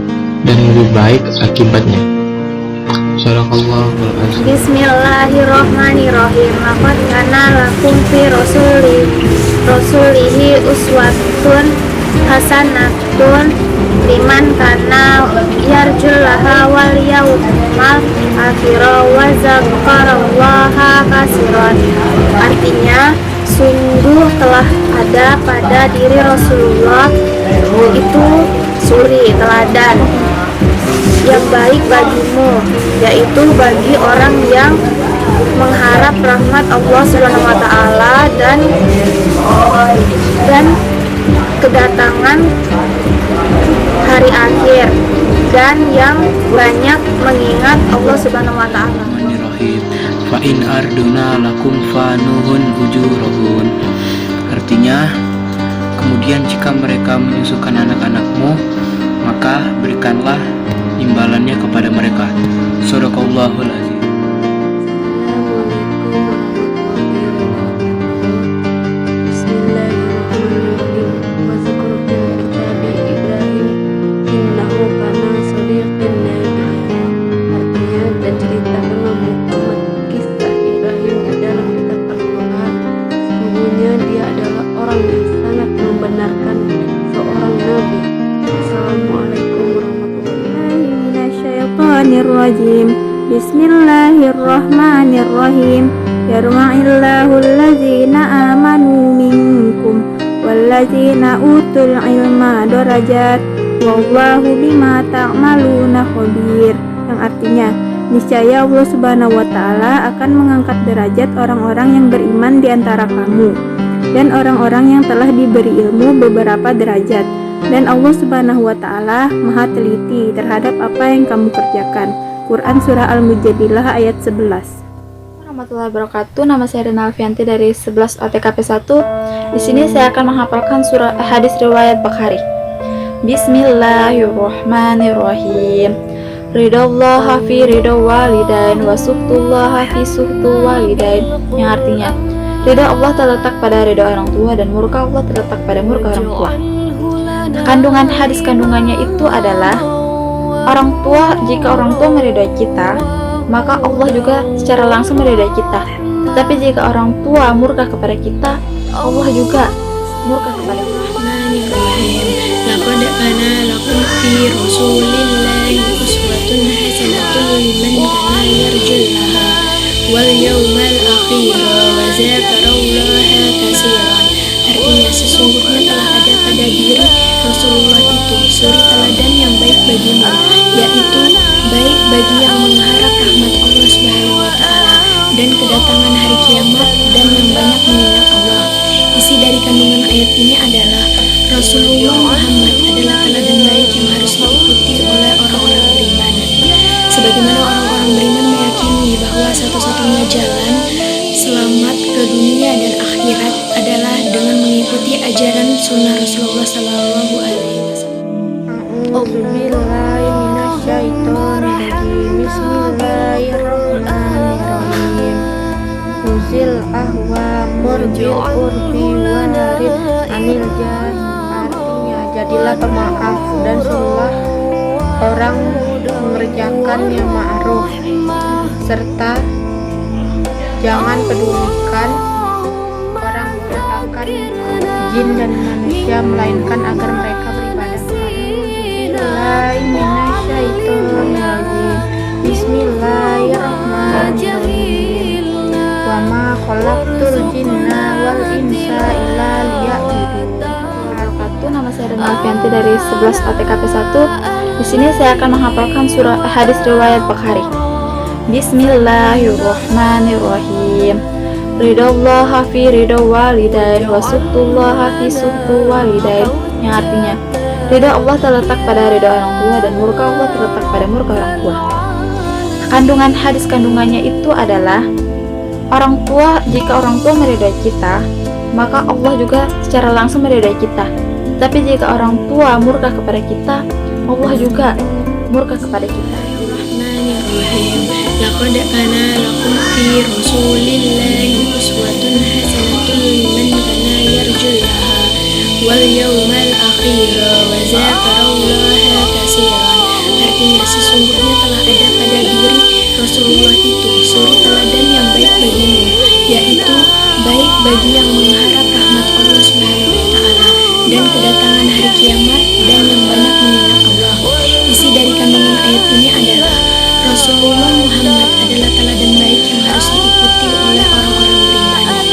dan lebih baik akibatnya. Shadaqallahul azim. Bismillahirrahmanirrahim. Laqad kana lakum fi rasulihi uswatun hasanatun liman kana yarjullaha wal yawmal akhir wa dzakarallaha katsiran. Artinya, sungguh telah ada pada diri Rasulullah itu suri teladan yang baik bagimu, yaitu bagi orang yang mengharap rahmat Allah Subhanahu wa taala dan kedatangan hari akhir dan yang banyak mengingat Allah Subhanahu wa taala. Fa in arduna lakum fanuhun ujurahun. Artinya, kemudian jika mereka menyusukan anak-anakmu, maka berikanlah imbalannya kepada mereka. Shadaqallahul azim. Bismillahirrahmanirrahim. Yarfa'illahu allazina amanu minkum wallazina utul ilma darajat wallahu bima ta'maluna khabir. Yang artinya, niscaya Allah Subhanahu wa taala akan mengangkat derajat orang-orang yang beriman di antara kamu dan orang-orang yang telah diberi ilmu beberapa derajat, dan Allah Subhanahu wa taala Maha teliti terhadap apa yang kamu kerjakan. Quran Surah Al-Mujadilah ayat 11. Warahmatullahi wabarakatuh. Nama saya Rina Alfianti dari 11 OTKP 1. Di sini saya akan menghafalkan surah hadis riwayat Bukhari. Bismillahirrahmanirrahim. Ridallaha fi ridha walidain wa suhtullaha fi suhtu walidain. Yang artinya, ridha Allah terletak pada ridha orang tua dan murka Allah terletak pada murka orang tua. Kandungan hadis kandungannya itu adalah orang tua, jika orang tua meridai kita, maka Allah juga secara langsung meridai kita. Tetapi jika orang tua murka kepada kita, Allah juga murka kepada kita. Laqad kana lakum fi rasulillahi uswatun hasanatun liman kana yarjullaha wal yawmal akhir wa dzakarallaha katsiran. Artinya, sesungguhnya telah ada pada diri Rasulullah itu suri teladan yang baik bagimu, yaitu baik bagi yang mengharap rahmat Allah Subhanahu wa taala dan kedatangan hari kiamat dan yang banyak mengingat Allah. Isi dari kandungan ayat ini adalah Rasulullah Muhammad adalah teladan baik yang harus diikuti oleh orang-orang beriman. Sebagaimana orang-orang beriman meyakini bahwa satu-satunya jalan selamat ke dunia dan akhirat adalah dengan mengikuti ajaran sunnah Rasulullah Sallallahu Alaihi A'udzubillahiminasyaitonirrajim. Bismillahirrahmanirrahim. Uzil ahwa murbil urfi warid anil jahi. Artinya, jadilah pemaaf dan suruhlah orang mengerjakan yang ma'ruf, serta jangan pedulikan orang menciptakan jin dan manusia melainkan agar mereka beribadah kepada-Nya. Bismillahirrahmanirrahim. Wa ma khalaqtul jinna wal insa illa liya'budun. Nama saya Rina Alfianti dari 11 OTKP 1. Di sini saya akan menghafalkan surah hadis riwayat Bukhari. Bismillahirrahmanirrahim. Ridallaha fi ridha walidain wa suhtullaha fi suhtu walidain. Yang artinya, ridha Allah terletak pada ridha orang tua dan murka Allah terletak pada murka orang tua. Kandungan hadis kandungannya itu adalah orang tua, jika orang tua meridai kita, maka Allah juga secara langsung meridai kita. Tapi jika orang tua murka kepada kita, Allah juga murka kepada kita. Laqad kana lakum fi rasulillahi uswatun hasanatun liman kana yarjullaha wal yawmal akhir wa dzakarallaha katsiran. Artinya, sesungguhnya telah ada pada diri Rasulullah itu suri teladan yang baik bagimu, yaitu baik bagi yang mengharap rahmat Allah Subhanahu wa taala dan kedatangan hari kiamat dan yang banyak mengingat Allah. Isi dari kandungan ayat ini adalah Rasulullah Muhammad adalah teladan baik yang harus diikuti oleh orang-orang beriman.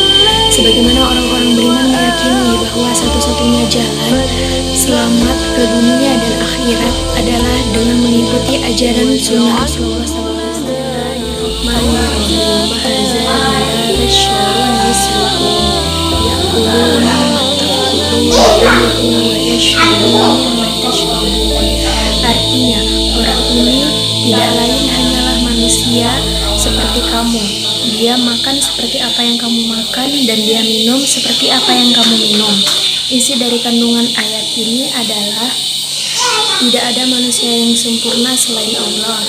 Sebagaimana orang-orang beriman meyakini bahwa satu-satunya jalan selamat ke dunia dan akhirat adalah dengan mengikuti ajaran sunnah Rasulullah SAW. تشهدون وتشربون. Artinya, orang ini tidak lain hanyalah manusia seperti kamu. Dia makan seperti apa yang kamu makan dan dia minum seperti apa yang kamu minum. Isi dari kandungan ayat ini adalah tidak ada manusia yang sempurna selain Allah.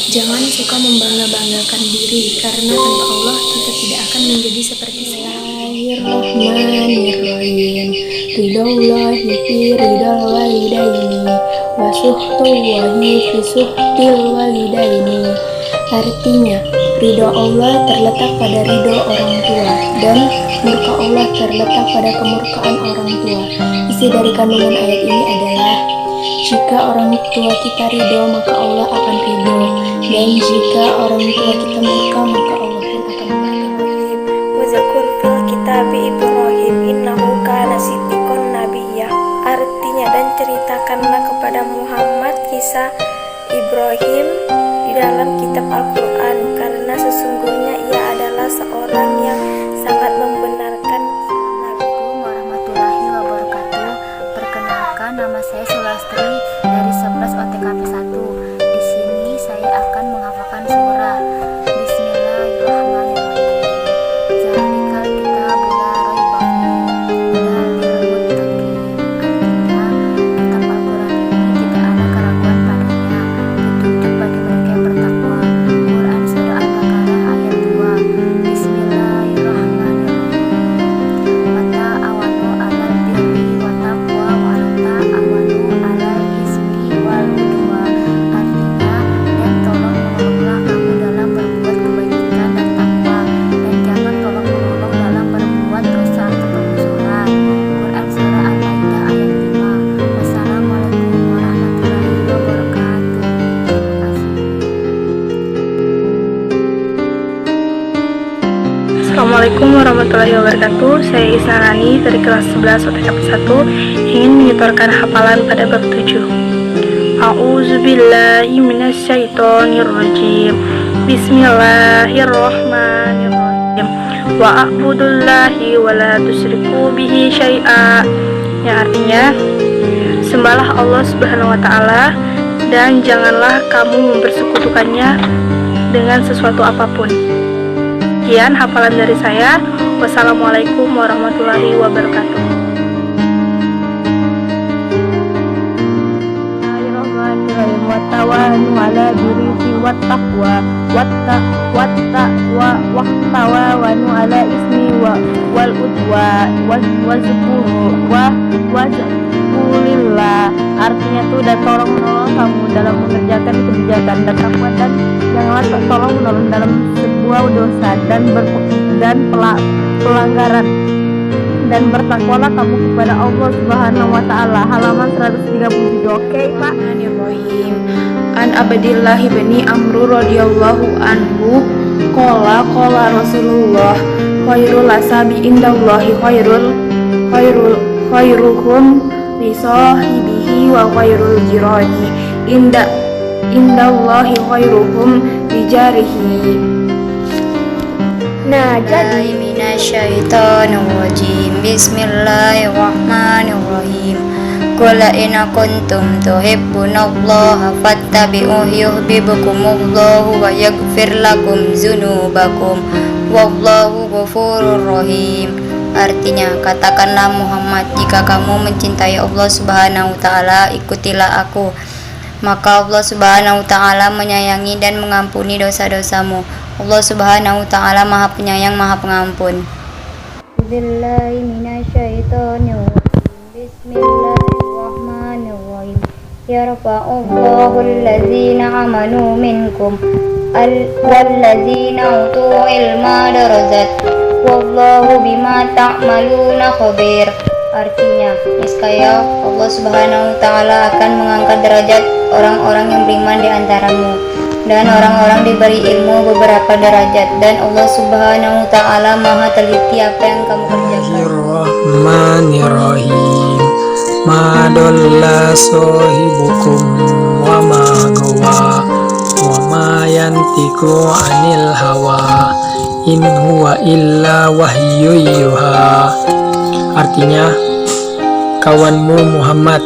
Jangan suka membangga-banggakan diri, karena tanpa Allah kita tidak akan menjadi seperti sekarang. Bismillahirrahmanirrahim. Ridaullahi fi ridal walidaini wa suhtullahi fi suhtil walidaini. Artinya, ridho Allah terletak pada ridho orang tua dan murka Allah terletak pada kemurkaan orang tua. Isi dari kandungan ayat ini adalah jika orang tua kita ridho maka Allah akan ridho, dan jika orang tua kita murka maka Allah pun akan murka. Wazakur fil kitabi Ibrahim innahu kana siddiqon nabiyyah. Artinya, dan ceritakanlah kepada Muhammad kisah Ibrahim di dalam kitab Al-Quran, karena sesungguhnya ia adalah seorang yang sangat membenarkan. Assalamualaikum warahmatullahi wabarakatuh. Perkenalkan, nama saya Sulastri dari 11 OTKP 1. Di sini saya akan menghafalkan surah. Bismillahirrahmanirrahim. Zalikal kitabul la raiba fihi hudal lil muttaqin. Artinya, kitab Al-Quran ini tidak ada keraguan padanya, petunjuk bagi mereka yang bertakwa. Quran surah Al-Baqarah ayat 2. Bismillahirrahmanirrahim. Wa ta'awanu 'alal birri wa taqwa wa la ta'awanu 'alal ismi wal udwan. Artinya, dan tolong menolonglah kamu dalam berbuat kebajikan dan takwa, dan jangan tolong menolong dalam berbuat dosa atau permusuhan. Quran surah Al-Maidah ayat 5. Wassalamualaikum warahmatullahi wabarakatuh. Terima kasih. Assalamualaikum warahmatullahi wabarakatuh. Saya Isnarani dari kelas 11 OTKP 1 ingin menyetorkan hafalan pada bab 7. A'udzubillahi minasyaitonirrajim. Bismillahirrahmanirrahim. Wa a'budullahi wa la tusyriku bihi syai'a. Yang artinya, sembahlah Allah Subhanahu wa taala dan janganlah kamu mempersekutukannya dengan sesuatu apapun. Sekian hafalan dari saya. Wassalamualaikum warahmatullahi wabarakatuh. Bismillahirrahmanirrahim. Watawanu ala birri wattaqwa wattawanu ala ismi wal udwa wazkulillah. Artinya tuh, dan tolong menolong kamu dalam mengerjakan kebijakan dan takwa, dan janganlah tolong menolong dalam sebuah dosa dan pelanggaran, dan bertakwalah kamu kepada Allah Subhanahu wa taala. Halaman 137. Oke, Pak. An Abdillah bin Amr radhiyallahu anhu qala Rasulullah khairul asabi indallahi khairuhum li sahibihi wa khairul jirani indallahi khairuhum li jarihi. Nah, jadi minasyaitonirrajim. Bismillahirrahmanirrahim. Qul in kuntum tuhibbunallaha fattabi'uhu yuhibbukumullahu wa yaghfir lakum dzunubakum wallahu ghafurur rahim. Artinya, katakanlah Muhammad, jika kamu mencintai Allah Subhanahu wa taala, ikutilah aku, maka Allah Subhanahu wa taala menyayangi dan mengampuni dosa-dosamu. Allah Subhanahu wa taala Maha Penyayang, Maha Pengampun. Bismillahirrahmanirrahim. Yarfa'ullahu allazina amanu minkum wallazina utul ilma darajat wallahu bima ta'maluna khabir. Artinya, niscaya Allah Subhanahu wa taala akan mengangkat derajat orang-orang yang beriman di antaramu, dan orang-orang diberi ilmu beberapa derajat, dan Allah Subhanahu wa taala Maha teliti apa yang kamu kerjakan. Bismillahirrahmanirrahim. Ma dalla sahibukum wa ma gawa wa ma yantiqu anil hawa in huwa illa wahyu yuha. Artinya, kawanmu Muhammad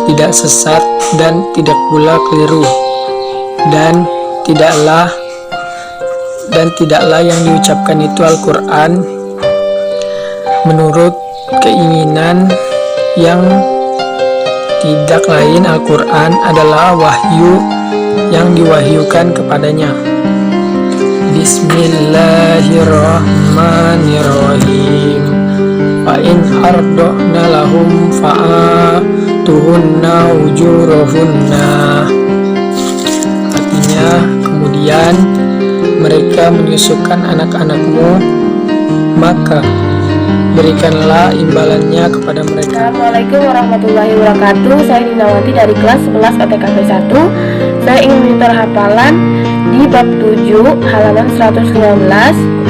tidak sesat dan tidak pula keliru, dan tidaklah yang diucapkan itu Al-Quran menurut keinginan yang tidak lain. Al-Quran adalah wahyu yang diwahyukan kepadanya. Bismillahirrahmanirrahim. Fa in arda'na lahum fa'atuhunna ujurahunna. Artinya, kemudian mereka menyusukan anak-anakmu, maka berikanlah imbalannya kepada mereka. Assalamualaikum warahmatullahi wabarakatuh. Saya Dinawati dari kelas 11 OTKP 1. Saya ingin menyetor hafalan di bab 7 halaman 115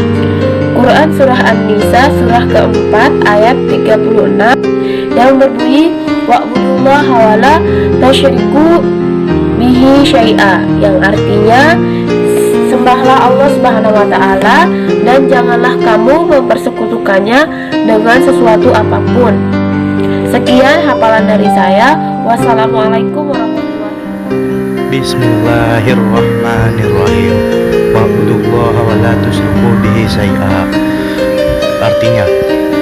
Quran surah An-Nisa surah keempat ayat 36 yang berbunyi wa'budullaha wala tasyriku bihi syai'a, yang artinya sembahlah Allah Subhanahu wa taala dan janganlah kamu mempersekutukannya dengan sesuatu apapun. Sekian hafalan dari saya. Wassalamualaikum warahmatullahi wabarakatuh. Bismillahirrahmanirrahim. Wa'budullaha wa la tusyriku bihi syai'a. Artinya,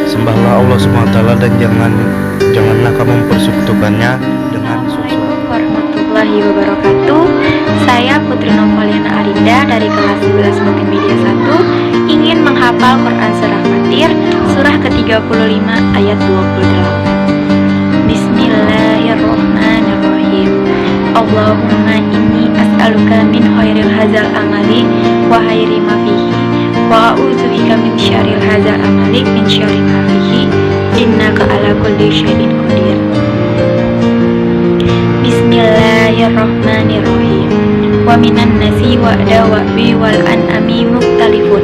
sembahlah Allah SWT dan janganlah kamu mempersekutukannya dengan sesuatu. Warahmatullahi wabarakatuh. Saya Putri Novaliana Arinda dari kelas 11 Multimedia 1 ingin menghafal Quran surah Fatir surah ke-35 ayat 28. Bismillahirrahmanirrahim. Allahumma inni as'aluka min khairil hazal amali wa khairi ma fihi wa a'udzubika min syarril hazal amali min syarri ma fihi innaka ala kulli syai'in qadir. Bismillahirrahmanirrahim. Wa minan nasi wa dawabi wal an'ami muktalifun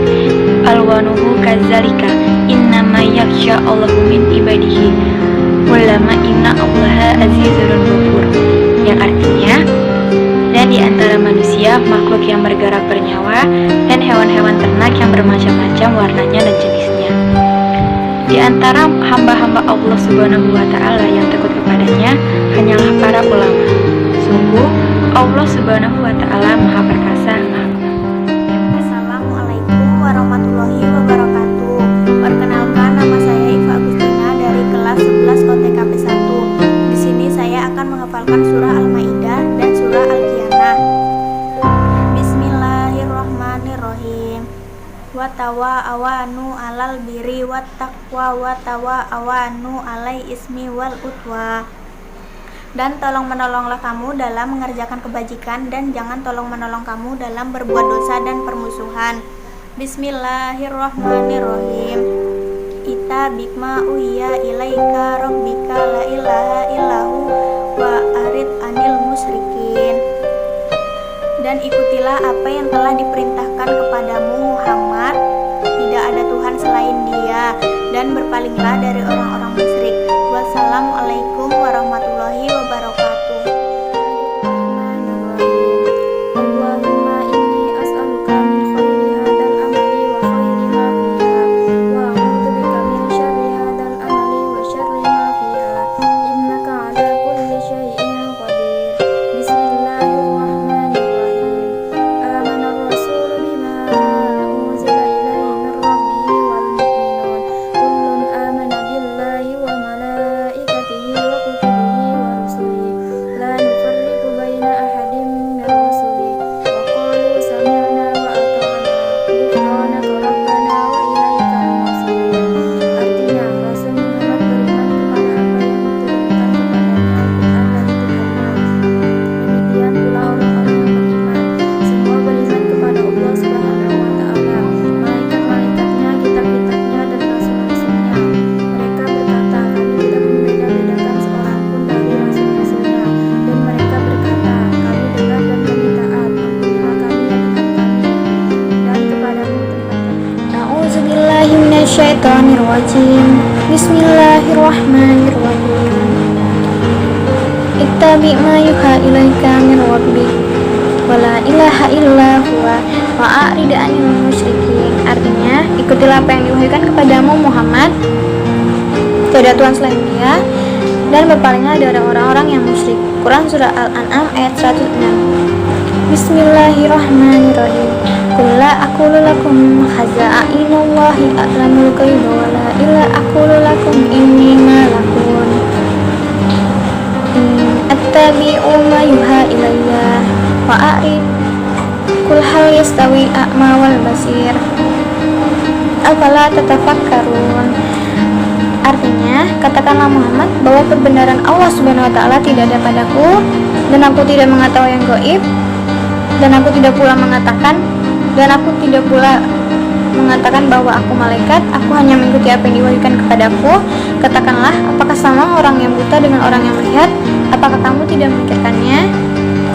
alwanuhu kadzalika innama yakhsha Allahu min ibadihi ulama inna Allaha azizun ghafur, yang artinya, dan di antara manusia makhluk yang bergerak bernyawa dan hewan-hewan ternak yang bermacam-macam warnanya dan jenisnya. Di antara hamba-hamba Allah Subhanahu wa taala yang takut kepadanya hanyalah para ulama. Sungguh Allah Subhanahu wa taala Maha Perkasa, Maha Pengampun. Assalamualaikum warahmatullahi wabarakatuh. Perkenalkan, nama saya Iva Agustina dari kelas 11 OTKP 1. Di sini saya akan menghafalkan surah Al-Maidah dan surah Al-Qiyamah. Bismillahirrahmanirrahim. Wa tawa'awanu 'alal birri wat taqwa wa tawa'awanu 'alal ismi wal utwa. Dan tolong menolonglah kamu dalam mengerjakan kebajikan dan jangan tolong menolong kamu dalam berbuat dosa dan permusuhan. Bismillahirrahmanirrahim. Ita bikma uya ilaika rabbika la ilaha illahu wa arid anil musyrikin. Dan ikutilah apa yang telah diperintahkan kepadamu Muhammad, tidak ada Tuhan selain Dia, dan berpalinglah dari orang-orang musyrik. Wassalamualaikum warahmatullahi wabarakatuh. Minasyaitonirrajim. Bismillahirrahmanirrahim. Ittabi ma yuha ilaika min rabbik wa la ilaha illa huwa wa a'rid 'anil musyrikin. Artinya, ikutilah apa yang diwahyukan kepadamu Muhammad, tiada Tuhan selain Dia, dan berpalinglah dari orang-orang yang musyrik. Quran Surah Al-An'am ayat 106. Bismillahirrahmanirrahim. Qul la aqulu lakum khaza'ainullahi a'lamul ghaiba wa la illa aqulu lakum inni malakun attabi'u ma yuha ilayya wa a'rid qul hal yastawi a'ma wal basir afala tatafakkarun. Artinya, katakanlah Muhammad bahwa kebenaran Allah Subhanahu wa taala tidak ada padaku, dan aku tidak mengetahui yang gaib, dan aku tidak pula mengatakan bahwa aku malaikat. Aku hanya mengikuti apa yang diwahyukan kepadaku. Katakanlah, apakah sama orang yang buta dengan orang yang melihat? Apakah kamu tidak memikirkannya?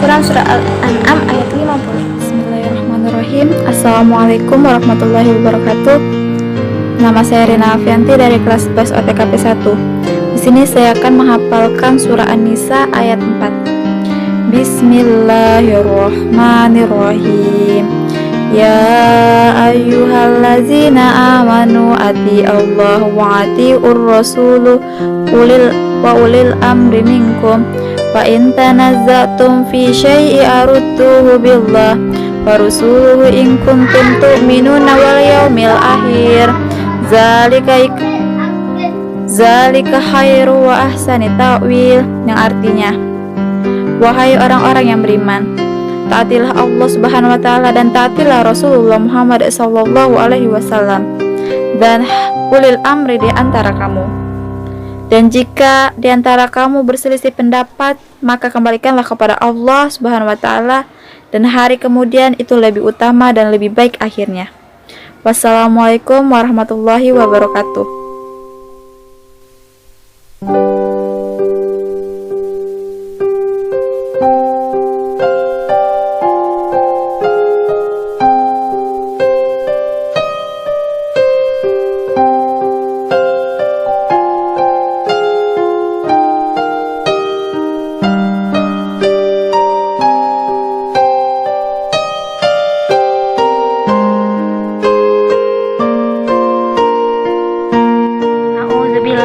Quran Surah Al-An'am ayat 50. Bismillahirrahmanirrahim. Assalamualaikum warahmatullahi wabarakatuh. Nama saya Rina Afianti dari kelas 11 OTKP 1. Di sini saya akan menghafalkan surah An-Nisa ayat 4. Bismillahirrahmanirrahim. Ya ayyuhallazina amanu Allah wa ati'ur rasulu ulil amri minkum wa in tanazza'tum fi syai'in arudduhu billah wa rasuluhu in kuntum tu'minuna wal yaumil akhir Zalika khairu wa ahsani ta'wil, yang artinya, wahai orang-orang yang beriman, taatilah Allah Subhanahu wa taala dan taatilah Rasulullah Muhammad sallallahu alaihi wasallam dan ulil amri di antara kamu. Dan jika di antara kamu berselisih pendapat, maka kembalikanlah kepada Allah Subhanahu wa taala, dan hari kemudian itu lebih utama dan lebih baik akhirnya. Wassalamualaikum warahmatullahi wabarakatuh.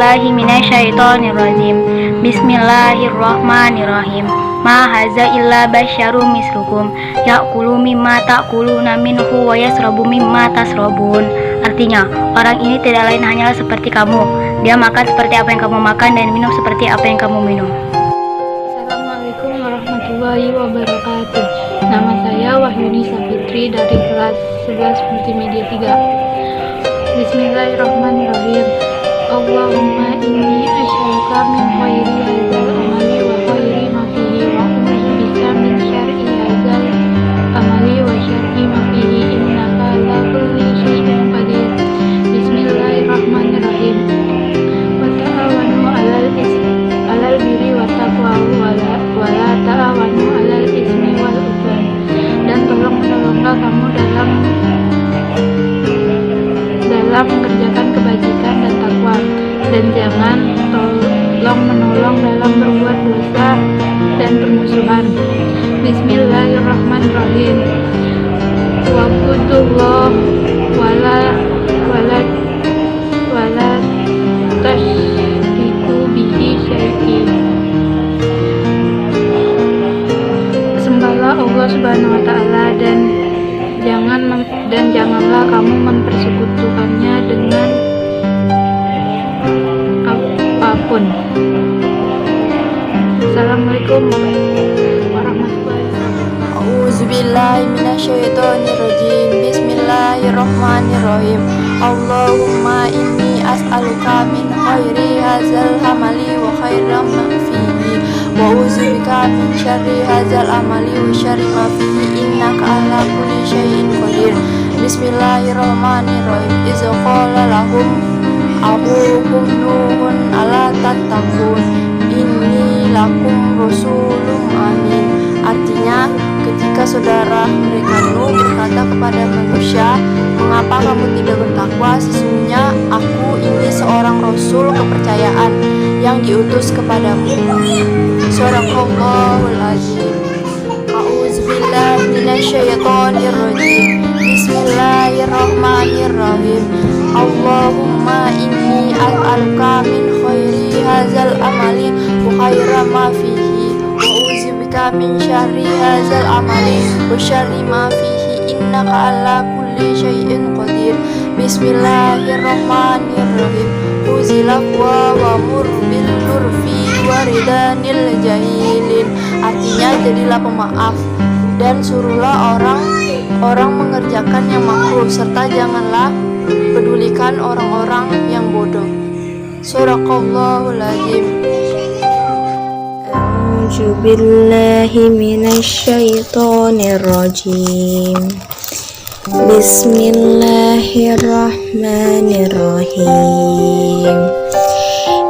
Minasyaitonirrajim. Bismillahirrahmanirrahim. Ma haza illa basyarum mislukum ya'kulu mimma ta'kuluna minhu wa yasrabu mimma tasrabun. Artinya, orang ini tidak lain hanyalah seperti kamu. Dia makan seperti apa yang kamu makan dan minum seperti apa yang kamu minum. Assalamualaikum warahmatullahi wabarakatuh. Nama saya Wahyuni Safitri dari kelas 11 Multimedia 3. Bismillahirrahmanirrahim. Allahumma inni as'aluka min khairi hadzal amali wa khairi ma fihi wa a'udzubika min syarri hadzal amali wa syarri ma fihi innaka ala kulli syai'in qadir. Bismillahirrahmanirrahim. Wa ta'awanu 'alal birri wa taqwa wa la ta'awanu 'alal ismi wal 'udwan. Dan tolonglah kamu dalam mengerjakan kebajikan dan takwa, dan jangan tolong menolong dalam berbuat dosa dan permusuhan. Bismillahirrahmanirrahim. Wa'budullah wala tasyriku bihi syai'in. Sembahlah Allah Subhanahu wa taala dan janganlah kamu mempersekutukannya dengan apapun. Assalamualaikum warahmatullahi wabarakatuh. A'udzubillahi minasyaitonirrajim. Bismillahirrahmanirrahim. Allahumma inni as'aluka min khairi hadzal amali wa khairam ma fihi wa a'udzubika min syarri hadzal amali wa syarri ma fihi innaka ala kulli syai'in qadir. Bismillahirrahmanirrahim. Iz qala lahum abuhum nuhun ala tattaqun inni lakum rasulun amin. Artinya, ketika saudara mereka Nuh berkata kepada manusia, mengapa kamu tidak bertakwa? Sesungguhnya aku ini seorang rasul kepercayaan yang diutus kepadamu. Shadaqallahul azim. A'udzubillahi minasyaitonirrajim. Bismillahirrahmanirrahim. Allahumma inni as'aluka min khairi hadzal amali wa khaira ma fihi wa uzibika min syarri hadzal amali wa syarri ma fihi innaka ala kulli syai'in qadir. Bismillahirrahmanirrahim. Uzilaf wa mur bil urfi wa ridanil jahilin. Artinya, jadilah pemaaf dan suruhlah orang mengerjakan yang makruh, serta janganlah pedulikan orang-orang yang bodoh. Suraqallahul azim. A'udzu billahi minasyaitonir rajim. Bismillahirrahmanirrahim.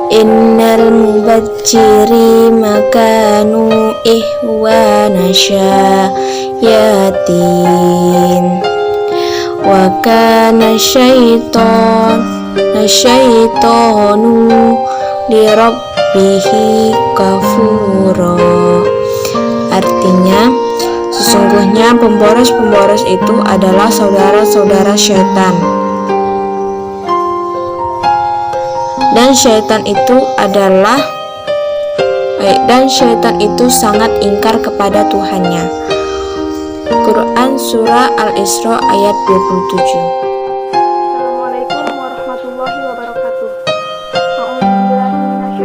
Innal mubajjirina kanu ihwana syayatin wa kana syaitanu li rabbihi kafura. Artinya, sesungguhnya pemboros-pemboros itu adalah saudara-saudara syaitan. Dan syaitan itu sangat ingkar kepada Tuhannya. Quran Surah Al-Isra ayat 27. Assalamualaikum warahmatullahi wabarakatuh. A'udzubillahi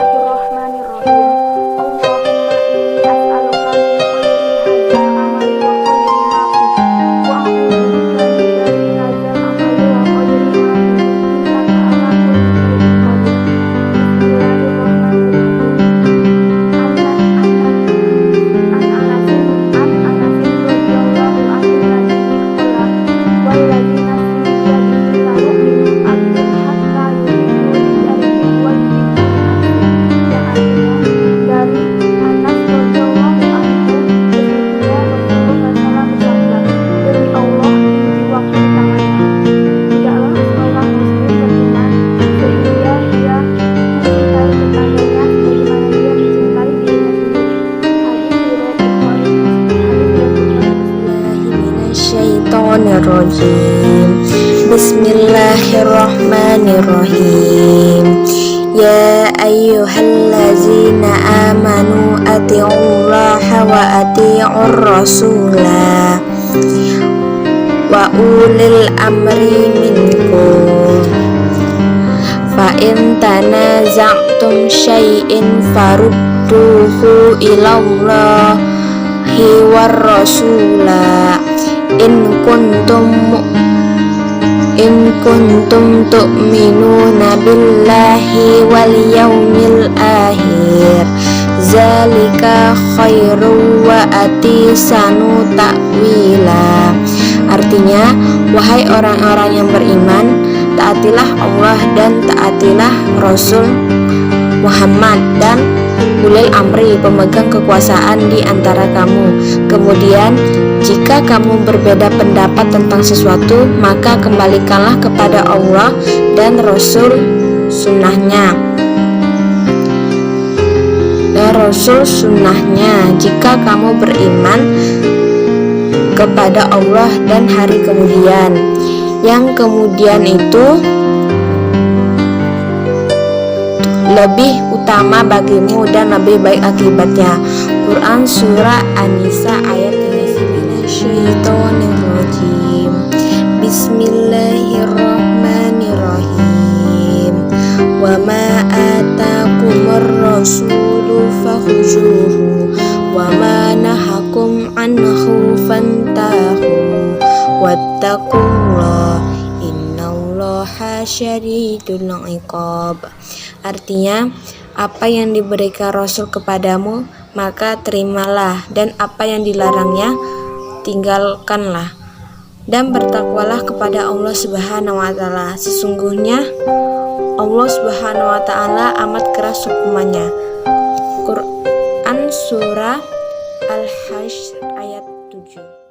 minasyaitonir rajim. Bismillahirrahmanirrahim. Allahumma inni as'aluka min khairi hadzal amali wa khairi ma fihi wa a'udzubika min syarri hadzal amali wa khairi ma fihi innaka ala kulli syai'in qadir. Bismillahirrahmanirrahim. Ya ayyuhallazina amanu ati'ullaha wa ati'ur rasula wa ulil amri minkum. Fa in tanaza'tum syai'in farudduhu ilallahi war rasula in kuntum tu'minuna billahi wal yaumil akhir zalika khairu wa atisanu ta'wila. Artinya, wahai orang-orang yang beriman, taatilah Allah dan taatilah Rasul Muhammad dan ulil amri, pemegang kekuasaan di antara kamu. Kemudian, jika kamu berbeda pendapat tentang sesuatu, maka kembalikanlah kepada Allah dan Rasul sunnahnya. Jika kamu beriman kepada Allah dan hari kemudian, yang kemudian itu lebih utama bagimu dan lebih baik akibatnya. Quran Surah An-Nisa ayat 9. Syaitonirrajim. Bismillahirrahmanirrahim. Wa ma atakumur rasulu fakhuzuhu wa ma nahakum anhu fantahu wattaqullah innallaha syadidul iqab. Artinya, apa yang diberikan Rasul kepadamu maka terimalah, dan apa yang dilarangnya tinggalkanlah, dan bertakwalah kepada Allah Subhanahu wa taala. Sesungguhnya Allah Subhanahu wa taala amat keras hukumannya. Quran Surah Al-Hasyr ayat 7.